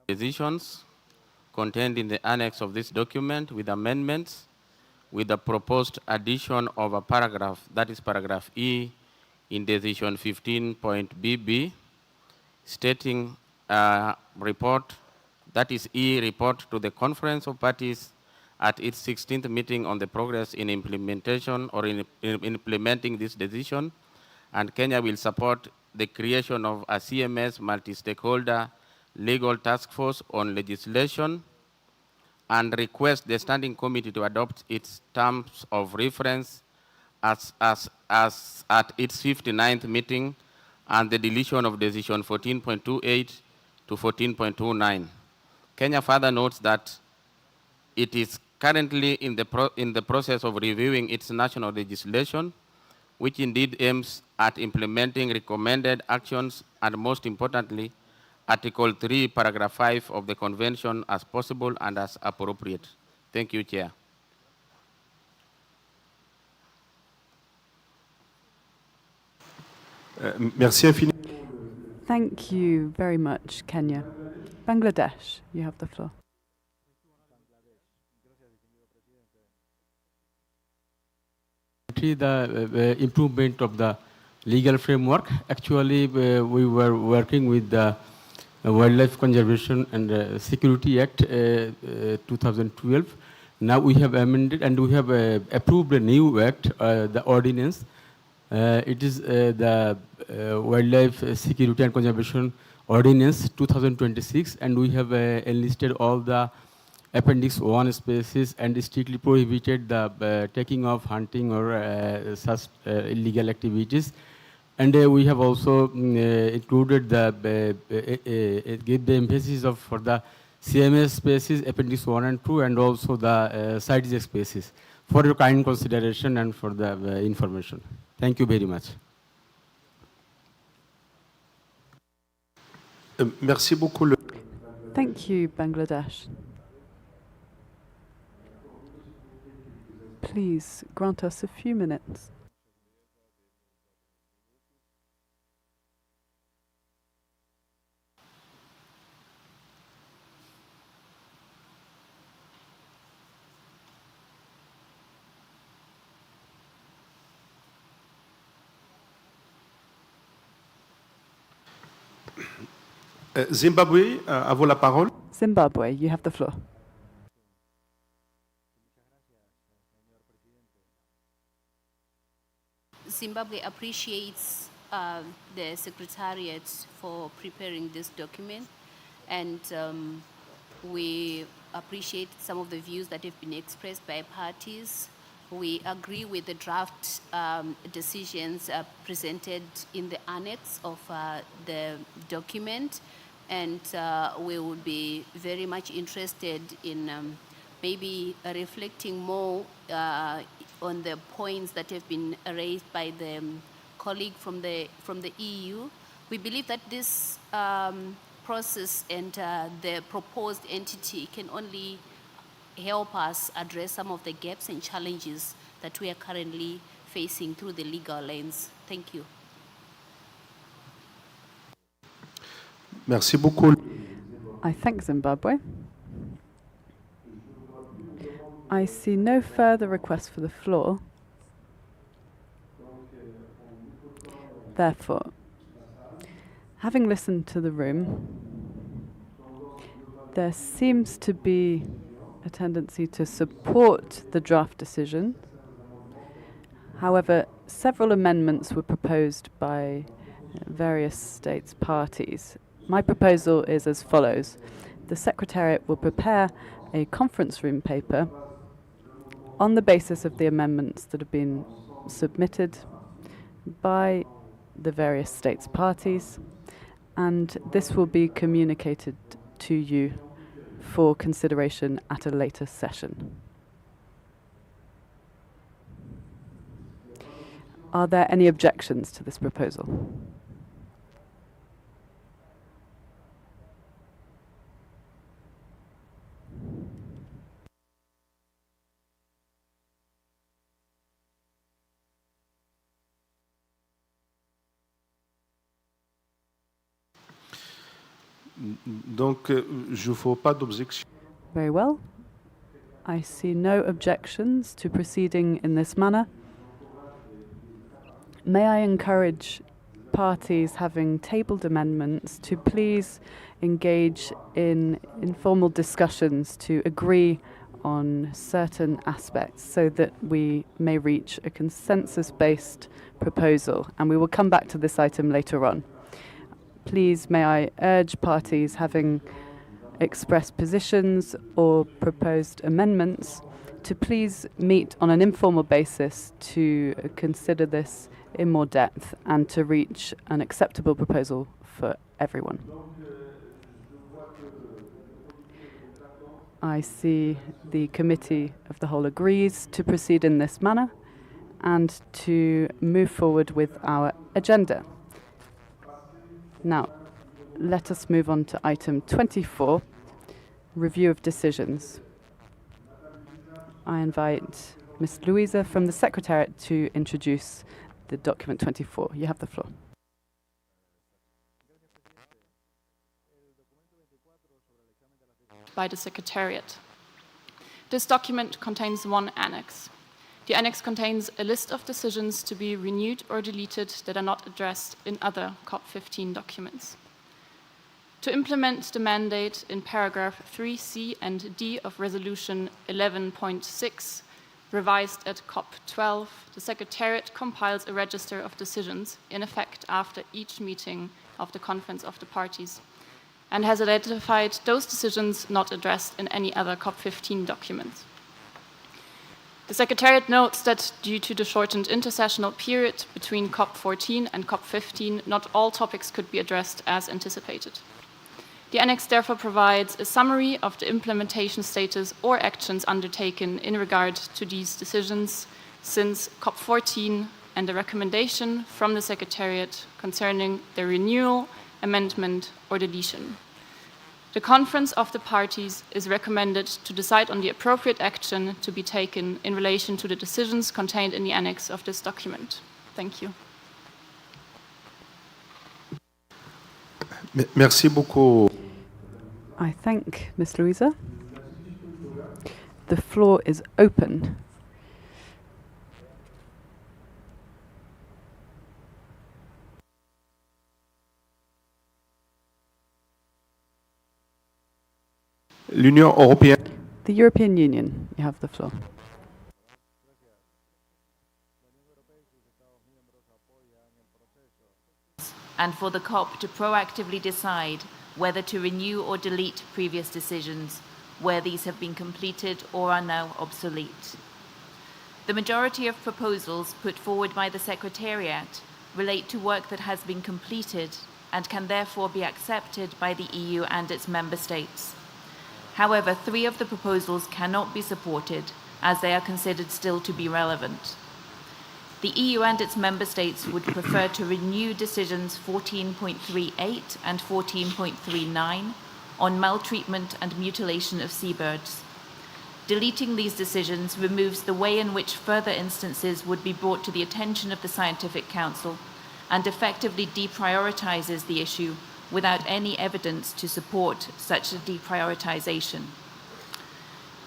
H: Decisions contained in the annex of this document with amendments, with the proposed addition of a paragraph, that is paragraph E, in decision 15.BB, stating report, that is E, report to the Conference of Parties at its 16th meeting on the progress in implementation or in implementing this decision, and Kenya will support the creation of a CMS multi-stakeholder legal task force on legislation, and request the Standing Committee to adopt its terms of reference as at its 59th meeting, and the deletion of decision 14.28 to 14.29. Kenya further notes that it is currently in the process of reviewing its national legislation, which indeed aims at implementing recommended actions and, most importantly, Article 3, Paragraph 5 of the Convention as possible and as appropriate. Thank you, Chair.
L: Merci infiniment.
C: Thank you very much, Kenya. Bangladesh, you have the floor.
S: The improvement of the legal framework. Actually, we were working with the Wildlife Conservation and Security Act 2012. Now we have amended and we have approved a new act, the ordinance. It is the Wildlife Security and Conservation Ordinance 2026, and we have enlisted all the Appendix 1 species and strictly prohibited the taking of hunting or such illegal activities. And we have also included give the emphasis for the CMS species, Appendix 1 and 2, and also the CITES species for your kind consideration and for the information. Thank you very much.
L: Merci beaucoup.
C: Thank you, Bangladesh. Please grant us a few minutes.
L: Zimbabwe, à vous la parole.
C: Zimbabwe, you have the floor.
T: Zimbabwe appreciates
D: the Secretariat for preparing this document, and we appreciate some of the views that have been expressed by parties. We agree with the draft decisions presented in the annex of the document, and we would be very much interested in maybe reflecting more on the points that have been raised by the colleague from the EU. We believe that this process and the proposed entity can only help us address some of the gaps and challenges that we are currently facing through the legal lens. Thank you.
L: Merci beaucoup.
C: I thank Zimbabwe. I see no further requests for the floor. Therefore, having listened to the room, there seems to be a tendency to support the draft decision. However, several amendments were proposed by various states parties. My proposal is as follows. The Secretariat will prepare a conference room paper on the basis of the amendments that have been submitted by the various states parties, and this will be communicated to you for consideration at a later session. Are there any objections to this proposal?
L: Donc, je ne vois pas d'objection.
C: Very well. I see no objections to proceeding in this manner. May I encourage parties having tabled amendments to please engage in informal discussions to agree on certain aspects so that we may reach a consensus-based proposal, and we will come back to this item later on. Please may I urge parties having expressed positions or proposed amendments to please meet on an informal basis to consider this in more depth and to reach an acceptable proposal for everyone. I see the Committee of the Whole agrees to proceed in this manner and to move forward with our agenda. Now, let us move on to item 24, review of decisions. I invite Ms. Louisa from the Secretariat to introduce the document 24. You have the floor.
J: By the Secretariat. This document contains one annex. The annex contains a list of decisions to be renewed or deleted that are not addressed in other COP15 documents. To implement the mandate in paragraph 3C and D of Resolution 11.6, revised at COP12, the Secretariat compiles a register of decisions in effect after each meeting of the Conference of the Parties, and has identified those decisions not addressed in any other COP15 documents. The Secretariat notes that due to the shortened intersessional period between COP14 and COP15, not all topics could be addressed as anticipated. The annex therefore provides a summary of the implementation status or actions undertaken in regard to these decisions since COP14 and the recommendation from the Secretariat concerning their renewal, amendment, or deletion. The Conference of the Parties is recommended to decide on the appropriate action to be taken in relation to the decisions contained in the annex of this document. Thank you.
L: Merci beaucoup.
C: I thank Ms. Louisa. The floor is open.
L: L'Union européenne.
C: The European Union, you have the floor.
E: and for the COP to proactively decide whether to renew or delete previous decisions where these have been completed or are now obsolete. The majority of proposals put forward by the Secretariat relate to work that has been completed and can therefore be accepted by the EU and its member states. However, 3 of the proposals cannot be supported as they are considered still to be relevant. The EU and its member states would prefer to renew decisions 14.38 and 14.39 on maltreatment and mutilation of seabirds. Deleting these decisions removes the way in which further instances would be brought to the attention of the Scientific Council and effectively deprioritizes the issue without any evidence to support such a deprioritization.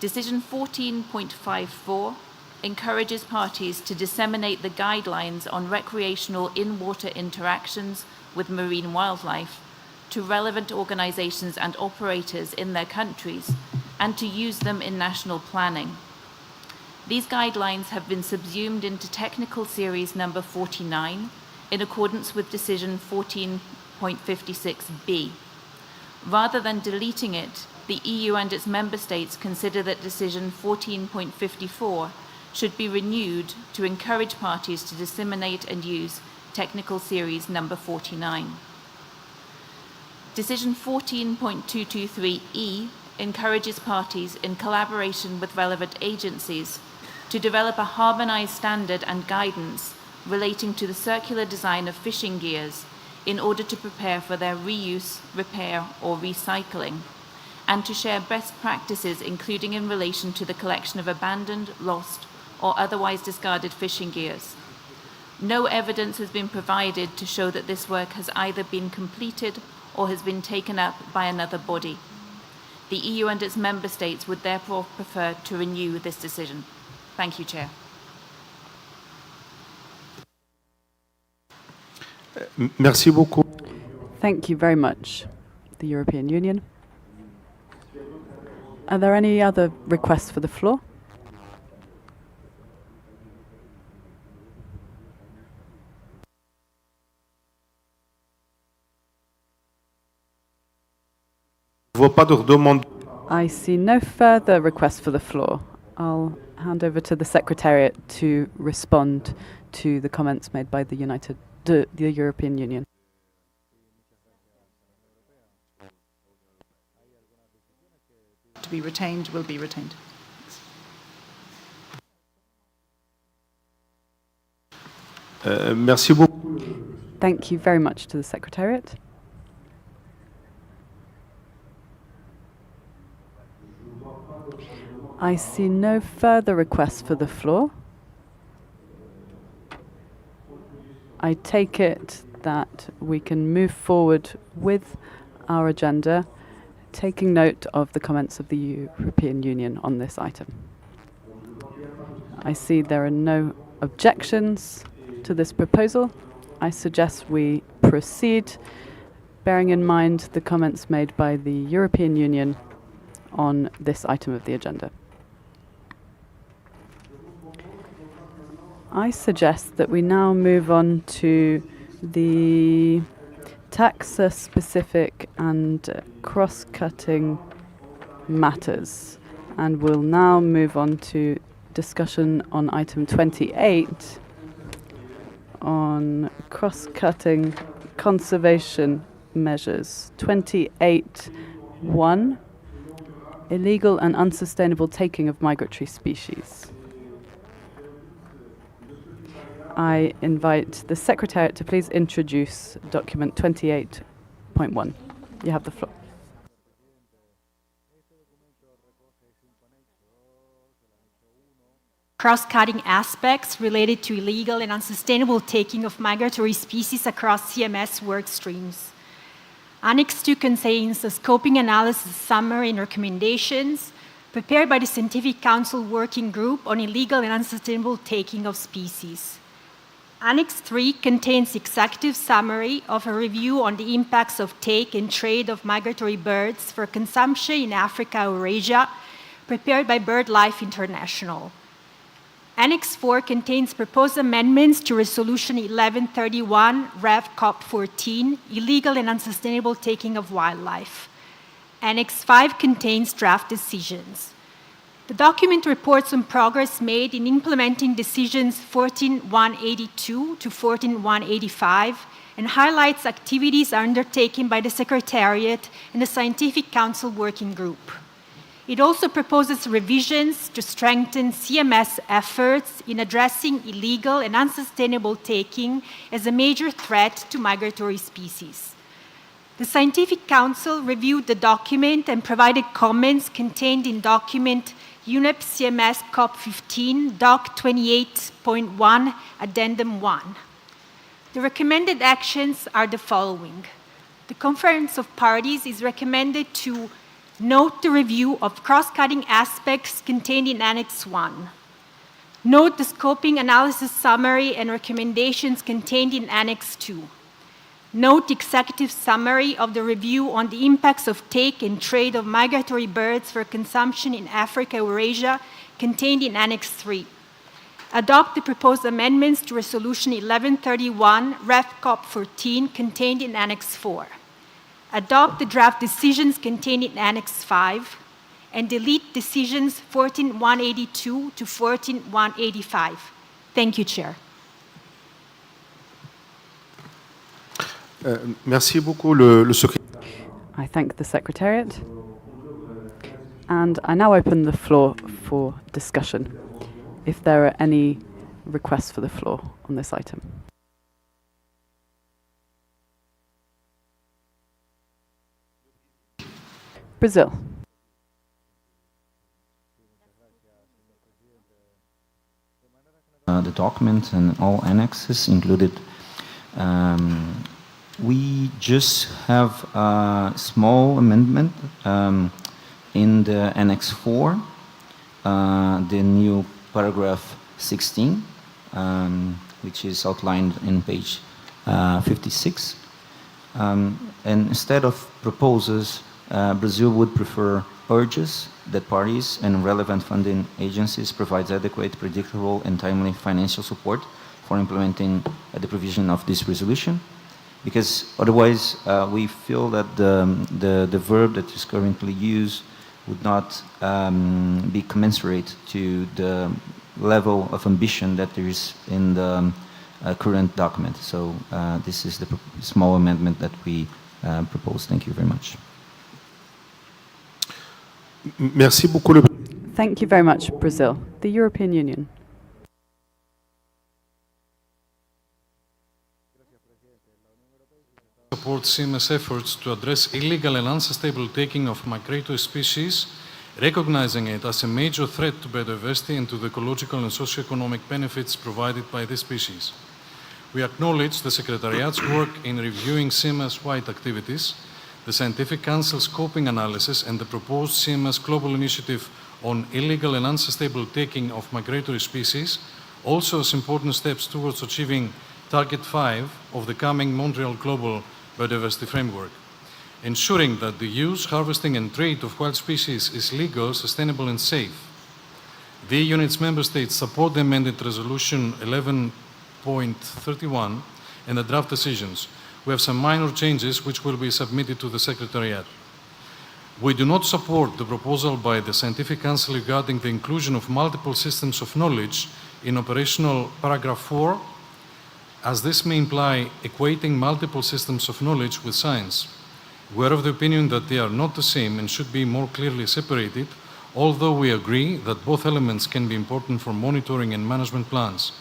E: Decision 14.54 encourages parties to disseminate the guidelines on recreational in-water interactions with marine wildlife to relevant organizations and operators in their countries and to use them in national planning. These guidelines have been subsumed into Technical Series number 49 in accordance with Decision 14.56b. Rather than deleting it, the EU and its member states consider that Decision 14.54 should be renewed to encourage parties to disseminate and use Technical Series number 49. Decision 14.223e encourages parties in collaboration with relevant agencies to develop a harmonized standard and guidance relating to the circular design of fishing gears in order to prepare for their reuse, repair, or recycling, and to share best practices, including in relation to the collection of abandoned, lost, or otherwise discarded fishing gears. No evidence has been provided to show that this work has either been completed or has been taken up by another body. The EU and its member states would therefore prefer to renew this decision. Thank you, Chair.
L: Merci beaucoup.
C: Thank you very much, the European Union. Are there any other requests for the floor? I see no further requests for the floor. I'll hand over to the Secretariat to respond to the comments made by the European Union.
T: To be retained will be retained.
L: Merci beaucoup.
C: Thank you very much to the Secretariat. I see no further requests for the floor. I take it that we can move forward with our agenda, taking note of the comments of the European Union on this item. I see there are no objections to this proposal. I suggest we proceed, bearing in mind the comments made by the European Union on this item of the agenda. I suggest that we now move on to the taxa-specific and cross-cutting matters. And we'll now move on to discussion on item 28 on cross-cutting conservation measures. 28.1, illegal and unsustainable taking of migratory species. I invite the Secretariat to please introduce document 28.1. You have the floor.
W: Cross-cutting aspects related to illegal and unsustainable taking of migratory species across CMS work streams. Annex 2 contains a scoping analysis summary and recommendations prepared by the Scientific Council Working Group on illegal and unsustainable taking of species. Annex 3 contains the executive summary of a review on the impacts of take and trade of migratory birds for consumption in Africa or Asia, prepared by BirdLife International. Annex 4 contains proposed amendments to Resolution 1131, Rev COP14, Illegal and Unsustainable Taking of Wildlife. Annex 5 contains draft decisions. The document reports on progress made in implementing decisions 14182 to 14185 and highlights activities undertaken by the Secretariat and the Scientific Council Working Group. It also proposes revisions to strengthen CMS efforts in addressing illegal and unsustainable taking as a major threat to migratory species. The Scientific Council reviewed the document and provided comments contained in document UNEP CMS COP15, Doc 28.1, Addendum 1. The recommended actions are the following. The Conference of Parties is recommended to note the review of cross-cutting aspects contained in Annex 1. Note the scoping analysis summary and recommendations contained in Annex 2. Note the executive summary of the review on the impacts of take and trade of migratory birds for consumption in Africa, Eurasia, contained in Annex 3. Adopt the proposed amendments to Resolution 1131, Rev COP14, contained in Annex 4. Adopt the draft decisions contained in Annex 5, and delete decisions 14182 to 14185. Thank you, Chair.
L: Merci beaucoup, le secrétaire.
C: I thank the Secretariat. And I now open the floor for discussion, if there are any requests for the floor on this item. Brazil.
Q: The document and all annexes included. We just have a small amendment in the Annex 4, the new paragraph 16, which is outlined in page 56. And instead of proposes, Brazil would prefer urges that parties and relevant funding agencies provide adequate, predictable, and timely financial support for implementing the provision of this resolution. Because otherwise, we feel that the verb that is currently used would not be commensurate to the level of ambition that there is in the current document. So this is the small amendment that we propose. Thank you very much.
L: Merci beaucoup.
C: Thank you very much, Brazil. The European Union.
G: Support CMS efforts to address illegal and unsustainable taking of migratory species, recognizing it as a major threat to biodiversity and to the ecological and socio-economic benefits provided by this species. We acknowledge the Secretariat's work in reviewing CMS-wide activities, the Scientific Council's scoping analysis, and the proposed CMS Global Initiative on illegal and unsustainable taking of migratory species, also as important steps towards achieving Target 5 of the coming Montreal Global Biodiversity Framework, ensuring that the use, harvesting, and trade of wild species is legal, sustainable, and safe. The EU and its member states support the amended Resolution 11.31 and the draft decisions. We have some minor changes which will be submitted to the Secretariat. We do not support the proposal by the Scientific Council regarding the inclusion of multiple systems of knowledge in operational paragraph 4, as this may imply equating multiple systems of knowledge with science. We are of the opinion that they are not the same and should be more clearly separated, although we agree that both elements can be important for monitoring and management plans.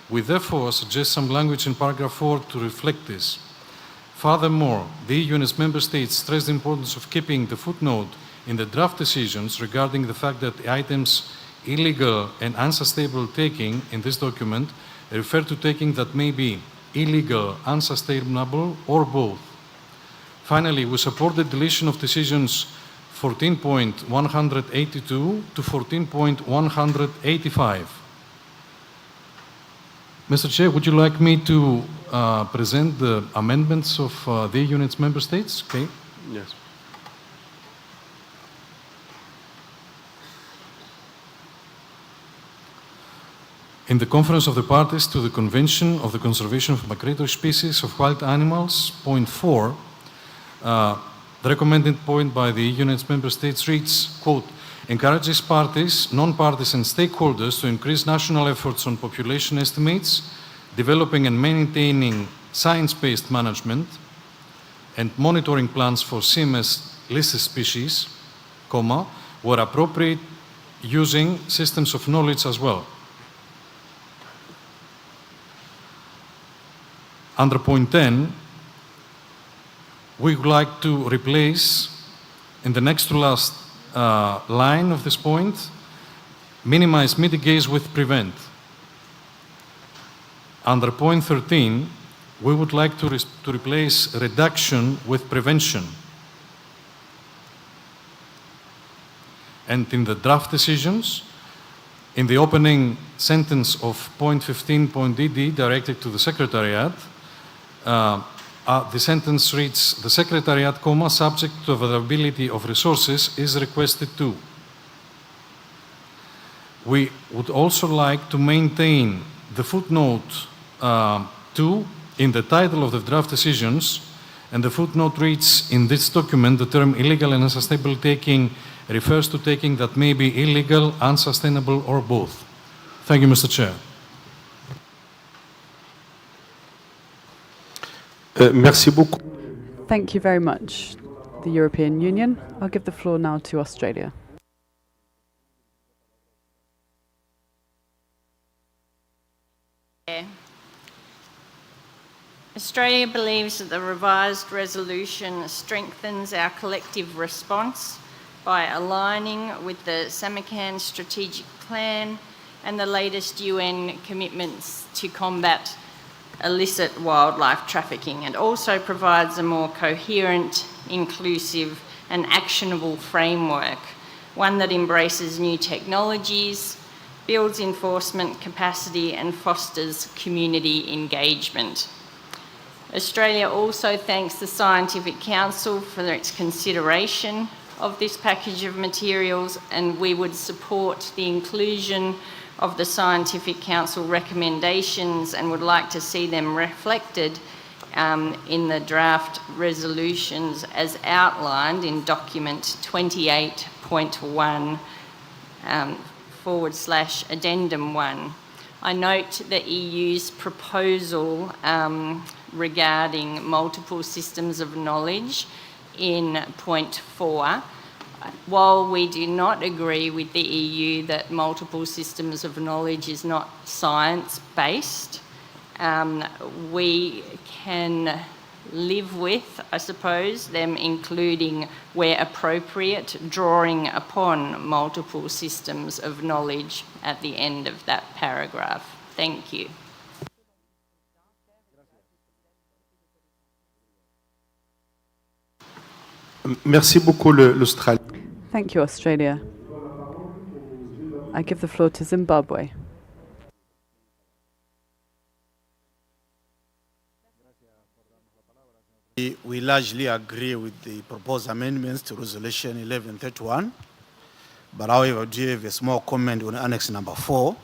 G: We therefore suggest some language in paragraph 4 to reflect this. Furthermore, the EU and its member states stress the importance of keeping the footnote in the draft decisions regarding the fact that the items illegal and unsustainable taking in this document refer to taking that may be illegal, unsustainable, or both. Finally, we support the deletion of decisions 14.182 to 14.185. Mr. Chair, would you like me to present the amendments of the EU and its member states? Okay.
L: Yes.
G: in the Conference of the Parties to the Convention of the Conservation of Migratory Species of Wild Animals, point 4, the recommended point by the EU and its member states reads, quote, encourages parties, non-parties and stakeholders to increase national efforts on population estimates, developing and maintaining science-based management and monitoring plans for CMS listed species, comma, where appropriate, using systems of knowledge as well. Under point 10, we would like to replace, in the next to last line of this point, minimize, mitigate with prevent. Under point 13, we would like to replace reduction with prevention. And in the draft decisions, in the opening sentence of point 15, point DD, directed to the Secretariat, the sentence reads, the Secretariat, comma, subject to availability of resources, is requested to. We would also like to maintain the footnote 2 in the title of the draft decisions, and the footnote reads, in this document, the term illegal and unsustainable taking refers to taking that may be illegal, unsustainable, or both. Thank you, Mr. Chair.
L: Merci beaucoup.
C: Thank you very much, the European Union. I'll give the floor now to Australia.
R: Australia believes that the revised resolution strengthens our collective response by aligning with the Samarkand Strategic Plan and the latest UN commitments to combat illicit wildlife trafficking, and also provides a more coherent, inclusive and actionable framework, one that embraces new technologies, builds enforcement capacity and fosters community engagement. Australia also thanks the Scientific Council for its consideration of this package of materials, and we would support the inclusion of the Scientific Council recommendations and would like to see them reflected in the draft resolutions as outlined in document 28.1 / addendum 1. I note the EU's proposal regarding multiple systems of knowledge in point 4. While we do not agree with the EU that multiple systems of knowledge is not science-based, we can live with, I suppose, them including, where appropriate, drawing upon multiple systems of knowledge at the end of that paragraph. Thank you.
L: Merci beaucoup, l'Australie.
C: Thank you, Australia. I give the floor to Zimbabwe.
I: We largely agree with the proposed amendments to Resolution 1131, but however, we do have a small comment on Annex number 4,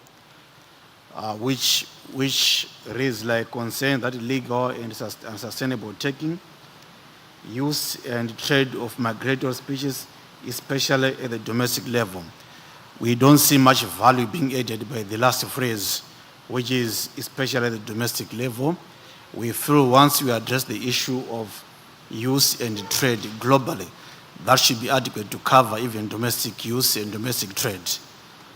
I: which raised like concern that illegal and unsustainable taking, use and trade of migratory species, especially at the domestic level. We don't see much value being added by the last phrase, which is especially at the domestic level. We feel once we address the issue of use and trade globally, that should be adequate to cover even domestic use and domestic trade.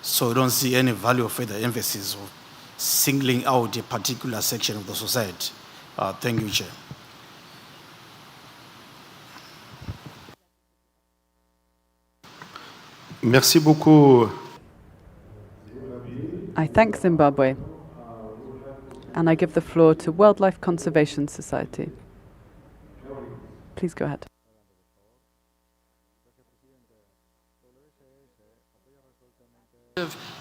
I: So we don't see any value of further emphasis of singling out a particular section of the society. Thank you, Chair.
L: Merci beaucoup.
C: I thank Zimbabwe. And I give the floor to Wildlife Conservation Society. Please go ahead.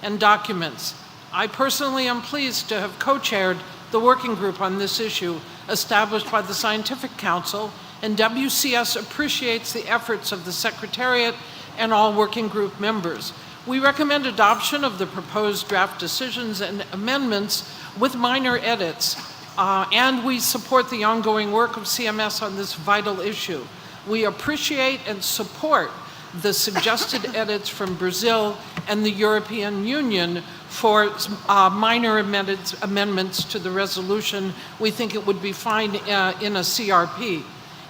K: And documents. I personally am pleased to have co-chaired the working group on this issue established by the Scientific Council, and WCS appreciates the efforts of the Secretariat and all working group members. We recommend adoption of the proposed draft decisions and amendments with minor edits, and we support the ongoing work of CMS on this vital issue. We appreciate and support the suggested edits from Brazil and the European Union for minor amendments to the resolution. We think it would be fine in a CRP.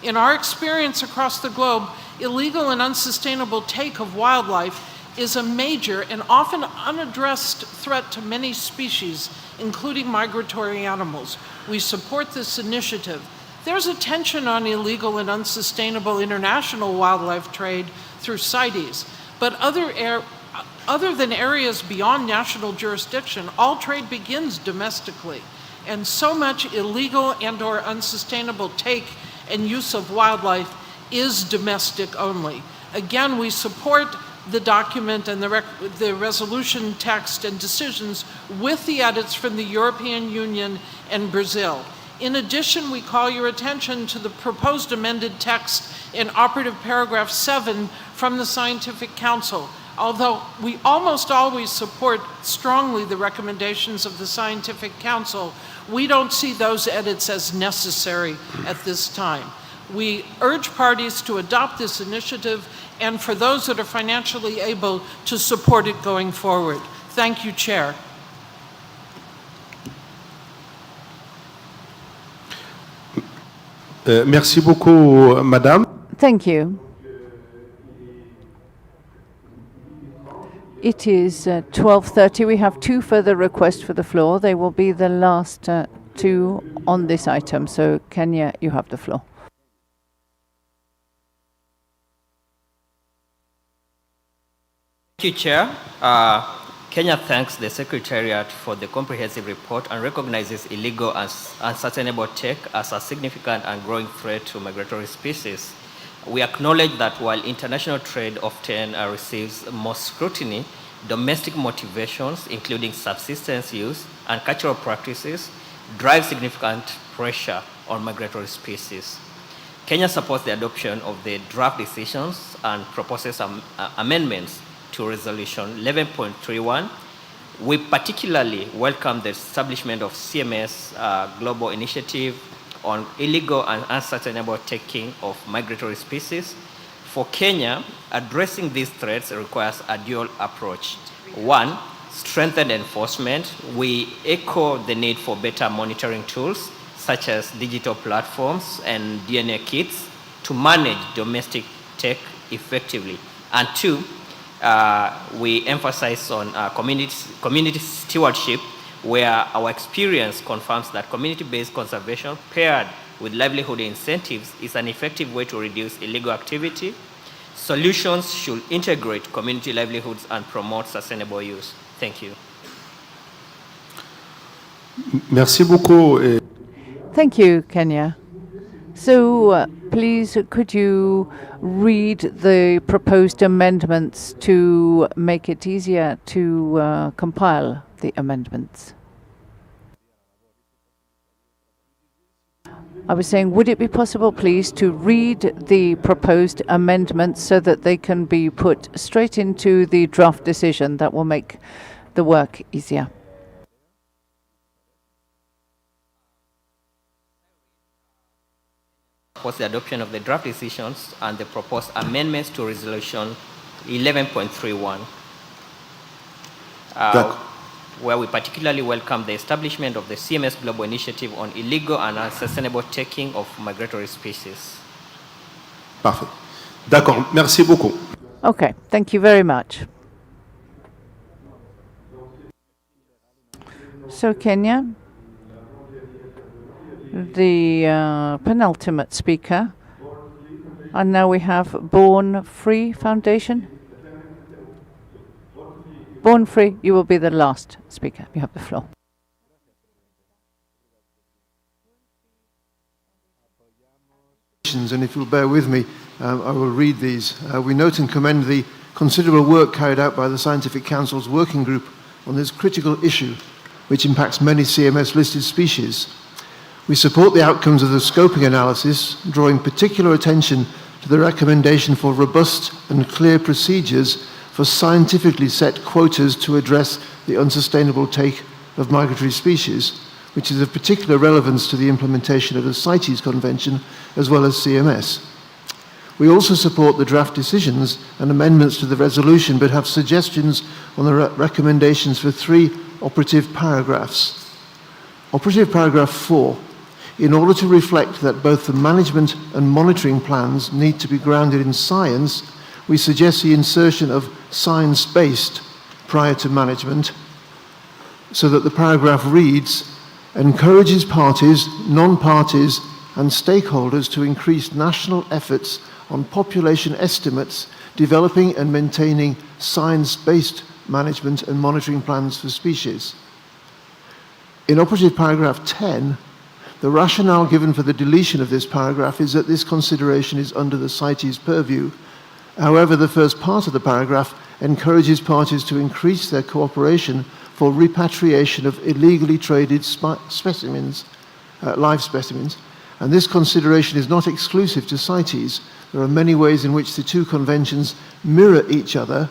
K: In our experience across the globe, illegal and unsustainable take of wildlife is a major and often unaddressed threat to many species, including migratory animals. We support this initiative. There's a tension on illegal and unsustainable international wildlife trade through CITES, but other than areas beyond national jurisdiction, all trade begins domestically, and so much illegal and/or unsustainable take and use of wildlife is domestic only. Again, we support the document and the resolution text and decisions with the edits from the European Union and Brazil. In addition, we call your attention to the proposed amended text in operative paragraph 7 from the Scientific Council. Although we almost always support strongly the recommendations of the Scientific Council, we don't see those edits as necessary at this time. We urge parties to adopt this initiative and for those that are financially able to support it going forward. Thank you, Chair.
L: Merci beaucoup, Madame.
F: Thank you. It is 12:30. We have two further requests for the floor. They will be the last two on this item. So, Kenya, you have the floor.
M: Thank you, Chair. Kenya thanks the Secretariat for the comprehensive report and recognizes illegal and unsustainable take as a significant and growing threat to migratory species. We acknowledge that while international trade often receives more scrutiny, domestic motivations, including subsistence use and cultural practices, drive significant pressure on migratory species. Kenya supports the adoption of the draft decisions and proposes amendments to Resolution 11.31. We particularly welcome the establishment of CMS Global Initiative on illegal and unsustainable taking of migratory species. For Kenya, addressing these threats requires a dual approach. One, strengthened enforcement. We echo the need for better monitoring tools, such as digital platforms and DNA kits, to manage domestic take effectively. And two, we emphasize on community stewardship, where our experience confirms that community-based conservation paired with livelihood incentives is an effective way to reduce illegal activity. Solutions should integrate community livelihoods and promote sustainable use. Thank you.
L: Merci beaucoup.
F: Thank you, Kenya. So, please, could you read the proposed amendments to make it easier to compile the amendments? I was saying, would it be possible, please, to read the proposed amendments so that they can be put straight into the draft decision? That will make the work easier.
M: Was the adoption of the draft decisions and the proposed amendments to Resolution 11.31, where we particularly welcome the establishment of the CMS Global Initiative on illegal and unsustainable taking of migratory species.
L: Parfait. D'accord. Merci beaucoup.
F: Okay, thank you very much. So, Kenya, the penultimate speaker, and now we have Born Free Foundation. Born Free, you will be the last speaker. You have the floor.
P: And if you'll bear with me, I will read these. We note and commend the considerable work carried out by the Scientific Council's working group on this critical issue, which impacts many CMS-listed species. We support the outcomes of the scoping analysis, drawing particular attention to the recommendation for robust and clear procedures for scientifically set quotas to address the unsustainable take of migratory species, which is of particular relevance to the implementation of the CITES Convention as well as CMS. We also support the draft decisions and amendments to the resolution, but have suggestions on the recommendations for 3 operative paragraphs. Operative paragraph 4. In order to reflect that both the management and monitoring plans need to be grounded in science, we suggest the insertion of science-based prior to management, so that the paragraph reads, encourages parties, non-parties, and stakeholders to increase national efforts on population estimates, developing and maintaining science-based management and monitoring plans for species. In operative paragraph 10, the rationale given for the deletion of this paragraph is that this consideration is under the CITES purview. However, the first part of the paragraph encourages parties to increase their cooperation for repatriation of illegally traded specimens, live specimens, and this consideration is not exclusive to CITES. There are many ways in which the 2 conventions mirror each other,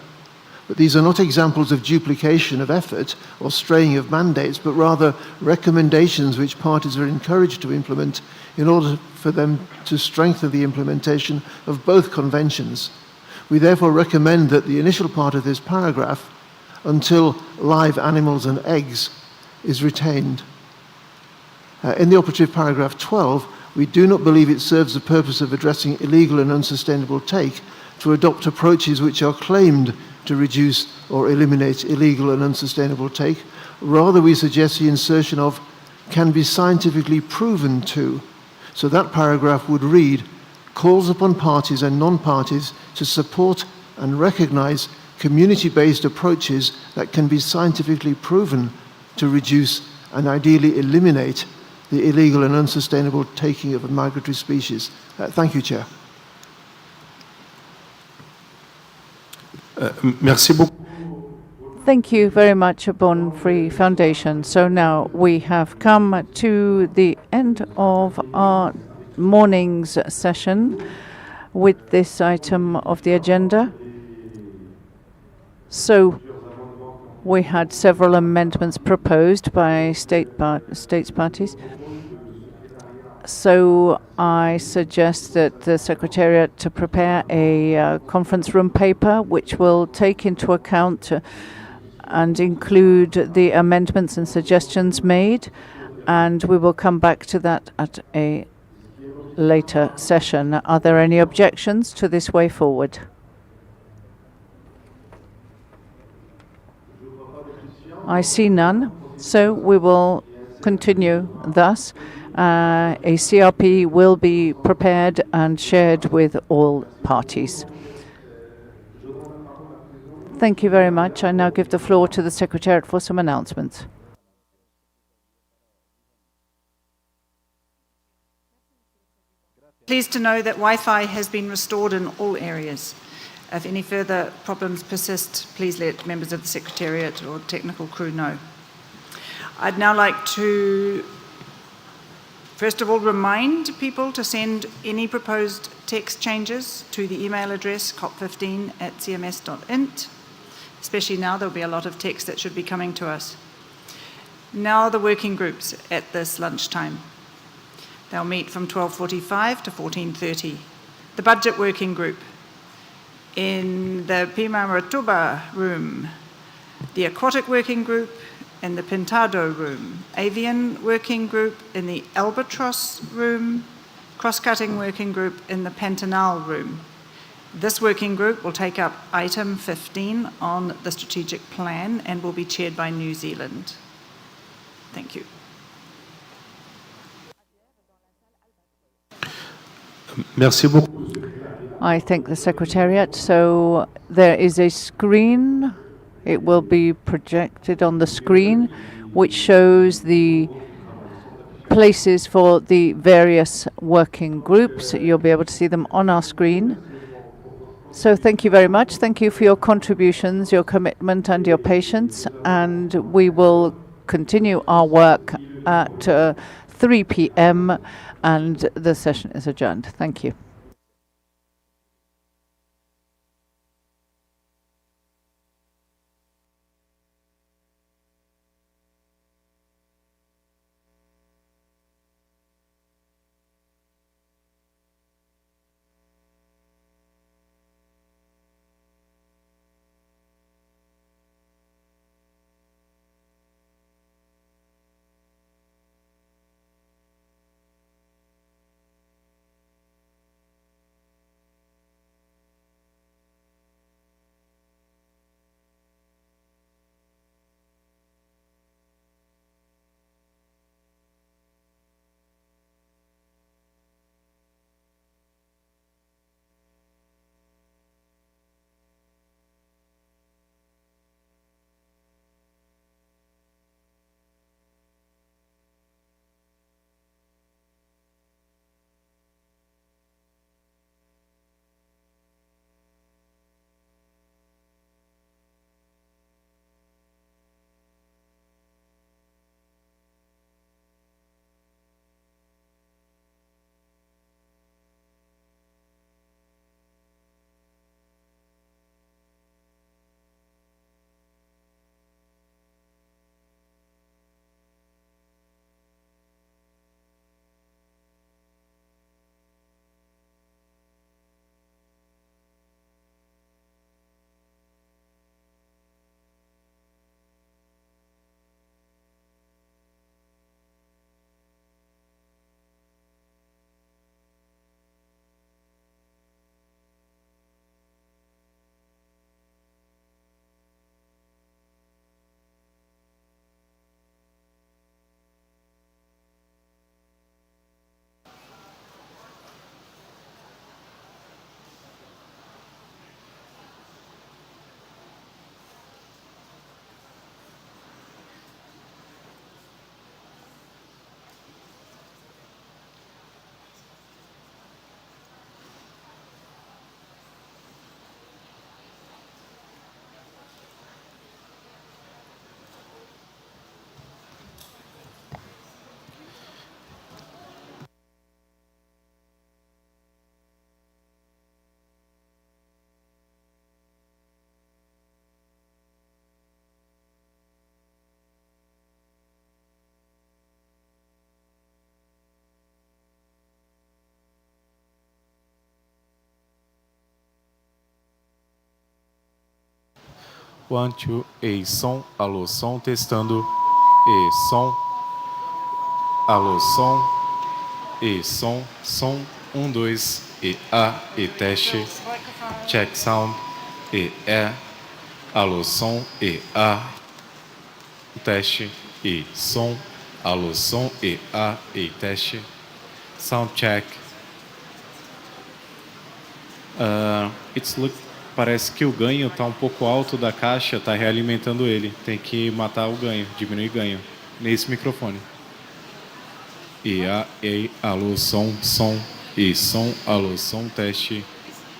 P: but these are not examples of duplication of effort or straying of mandates, but rather recommendations which parties are encouraged to implement in order for them to strengthen the implementation of both conventions. We therefore recommend that the initial part of this paragraph, until live animals and eggs, is retained. In the operative paragraph 12, we do not believe it serves the purpose of addressing illegal and unsustainable take to adopt approaches which are claimed to reduce or eliminate illegal and unsustainable take. Rather, we suggest the insertion of can be scientifically proven to. So that paragraph would read, calls upon parties and non-parties to support and recognize community-based approaches that can be scientifically proven to reduce and ideally eliminate the illegal and unsustainable taking of a migratory species. Thank you, Chair.
L: Merci beaucoup.
F: Thank you very much, Bon Free Foundation. So now we have come to the end of our morning's session with this item of the agenda. So we had several amendments proposed by states parties. So I suggest that the Secretariat to prepare a conference room paper which will take into account and include the amendments and suggestions made, and we will come back to that at a later session. Are there any objections to this way forward? I see none, so we will continue thus. A CRP will be prepared and shared with all parties. Thank you very much. I now give the floor to the Secretariat for some announcements.
T: Pleased to know that Wi-Fi has been restored in all areas. If any further problems persist, please let members of the Secretariat or technical crew know. I'd now like to first of all remind people to send any proposed text changes to the email address cop15@cms.int. Especially now, there'll be a lot of text that should be coming to us. Now the working groups at this lunchtime. They'll meet from 12:45 to 14:30. The budget working group in the Pima Ratuba room, the aquatic working group in the Pintado room, avian working group in the Albatross room, cross-cutting working group in the Pantanal room. This working group will take up item 15 on the strategic plan and will be chaired by New Zealand. Thank you.
L: Merci beaucoup.
F: I thank the Secretariat. So there is a screen. It will be projected on the screen, which shows the places for the various working groups. You'll be able to see them on our screen. So thank you very much. Thank you for your contributions, your commitment and your patience. And we will continue our work at 3 p.m. and the session is adjourned. Thank you.
A: 1, 2, e som, alô, som, testando, e som, alô, som, e som, som, 1, 2, e teste, check sound, alô, som, teste, e som, alô, som, e teste, sound check. Parece que o ganho está um pouco alto da caixa, está realimentando ele. Tem que matar o ganho, diminuir o ganho. Nesse microfone. Alô, som, som, e som, alô, som, teste,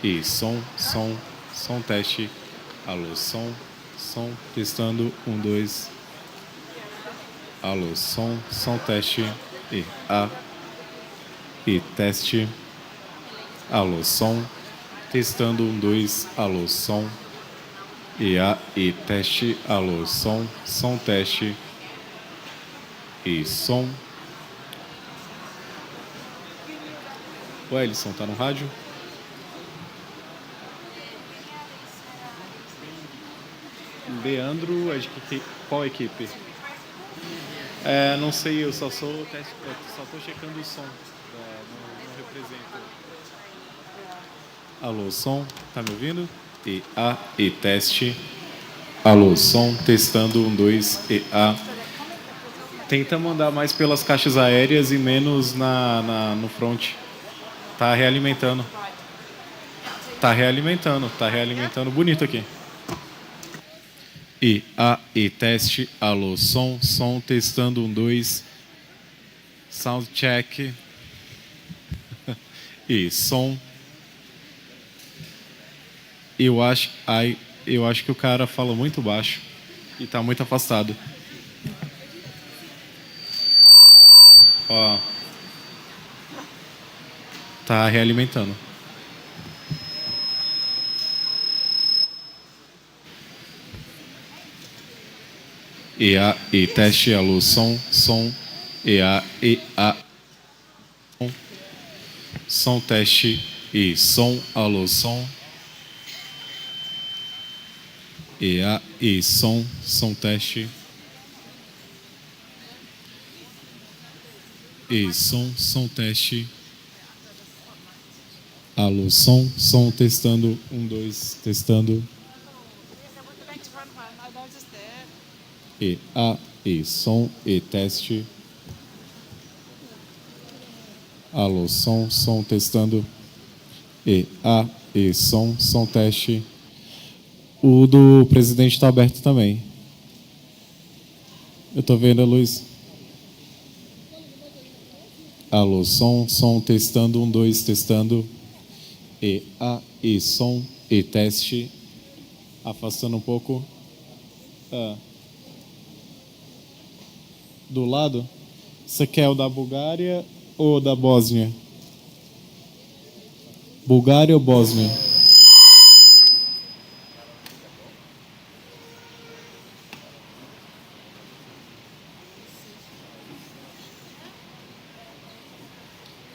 A: e som, som, som, teste, alô, som, som, testando, 1, 2, alô, som, som, teste, e teste, alô, som, testando, 1, 2, alô, som, e teste, alô, som, som, teste, e som. O Ellison, tá no rádio? Leandro, qual equipe? Não sei, eu só tô checando o som, não represento. Alô, som, tá me ouvindo? E teste. Alô, som, testando, 1, 2, Tenta mandar mais pelas caixas aéreas e menos no front. Tá realimentando. Tá realimentando bonito aqui. E teste, alô, som, som, testando, 1, 2, sound check, e som. Eu acho que o cara fala muito baixo e tá muito afastado. Ó, tá realimentando. E teste, alô, som, som, som, teste, e som, alô, som, e som, som, teste, e som, som, teste, alô, som, som, testando, 1, 2, testando, e som, e teste, alô, som, som, testando, e som, som, teste. O do presidente está aberto também. Eu tô vendo a luz. Alô, som, som, testando, 1, 2, testando, e som, e teste, afastando um pouco. Do lado, você quer o da Bulgária ou da Bósnia? Bulgária ou Bósnia?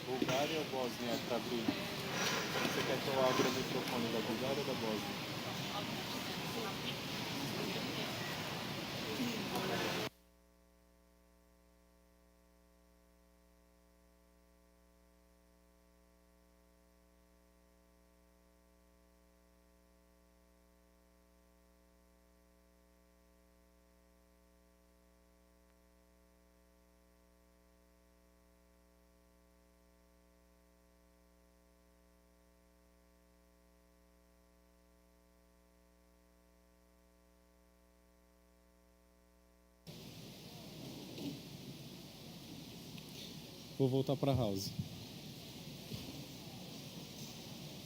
A: Bulgária ou Bósnia para abrir? Você quer que eu abra o microfone da Bulgária ou da Bósnia? Vou voltar para a house.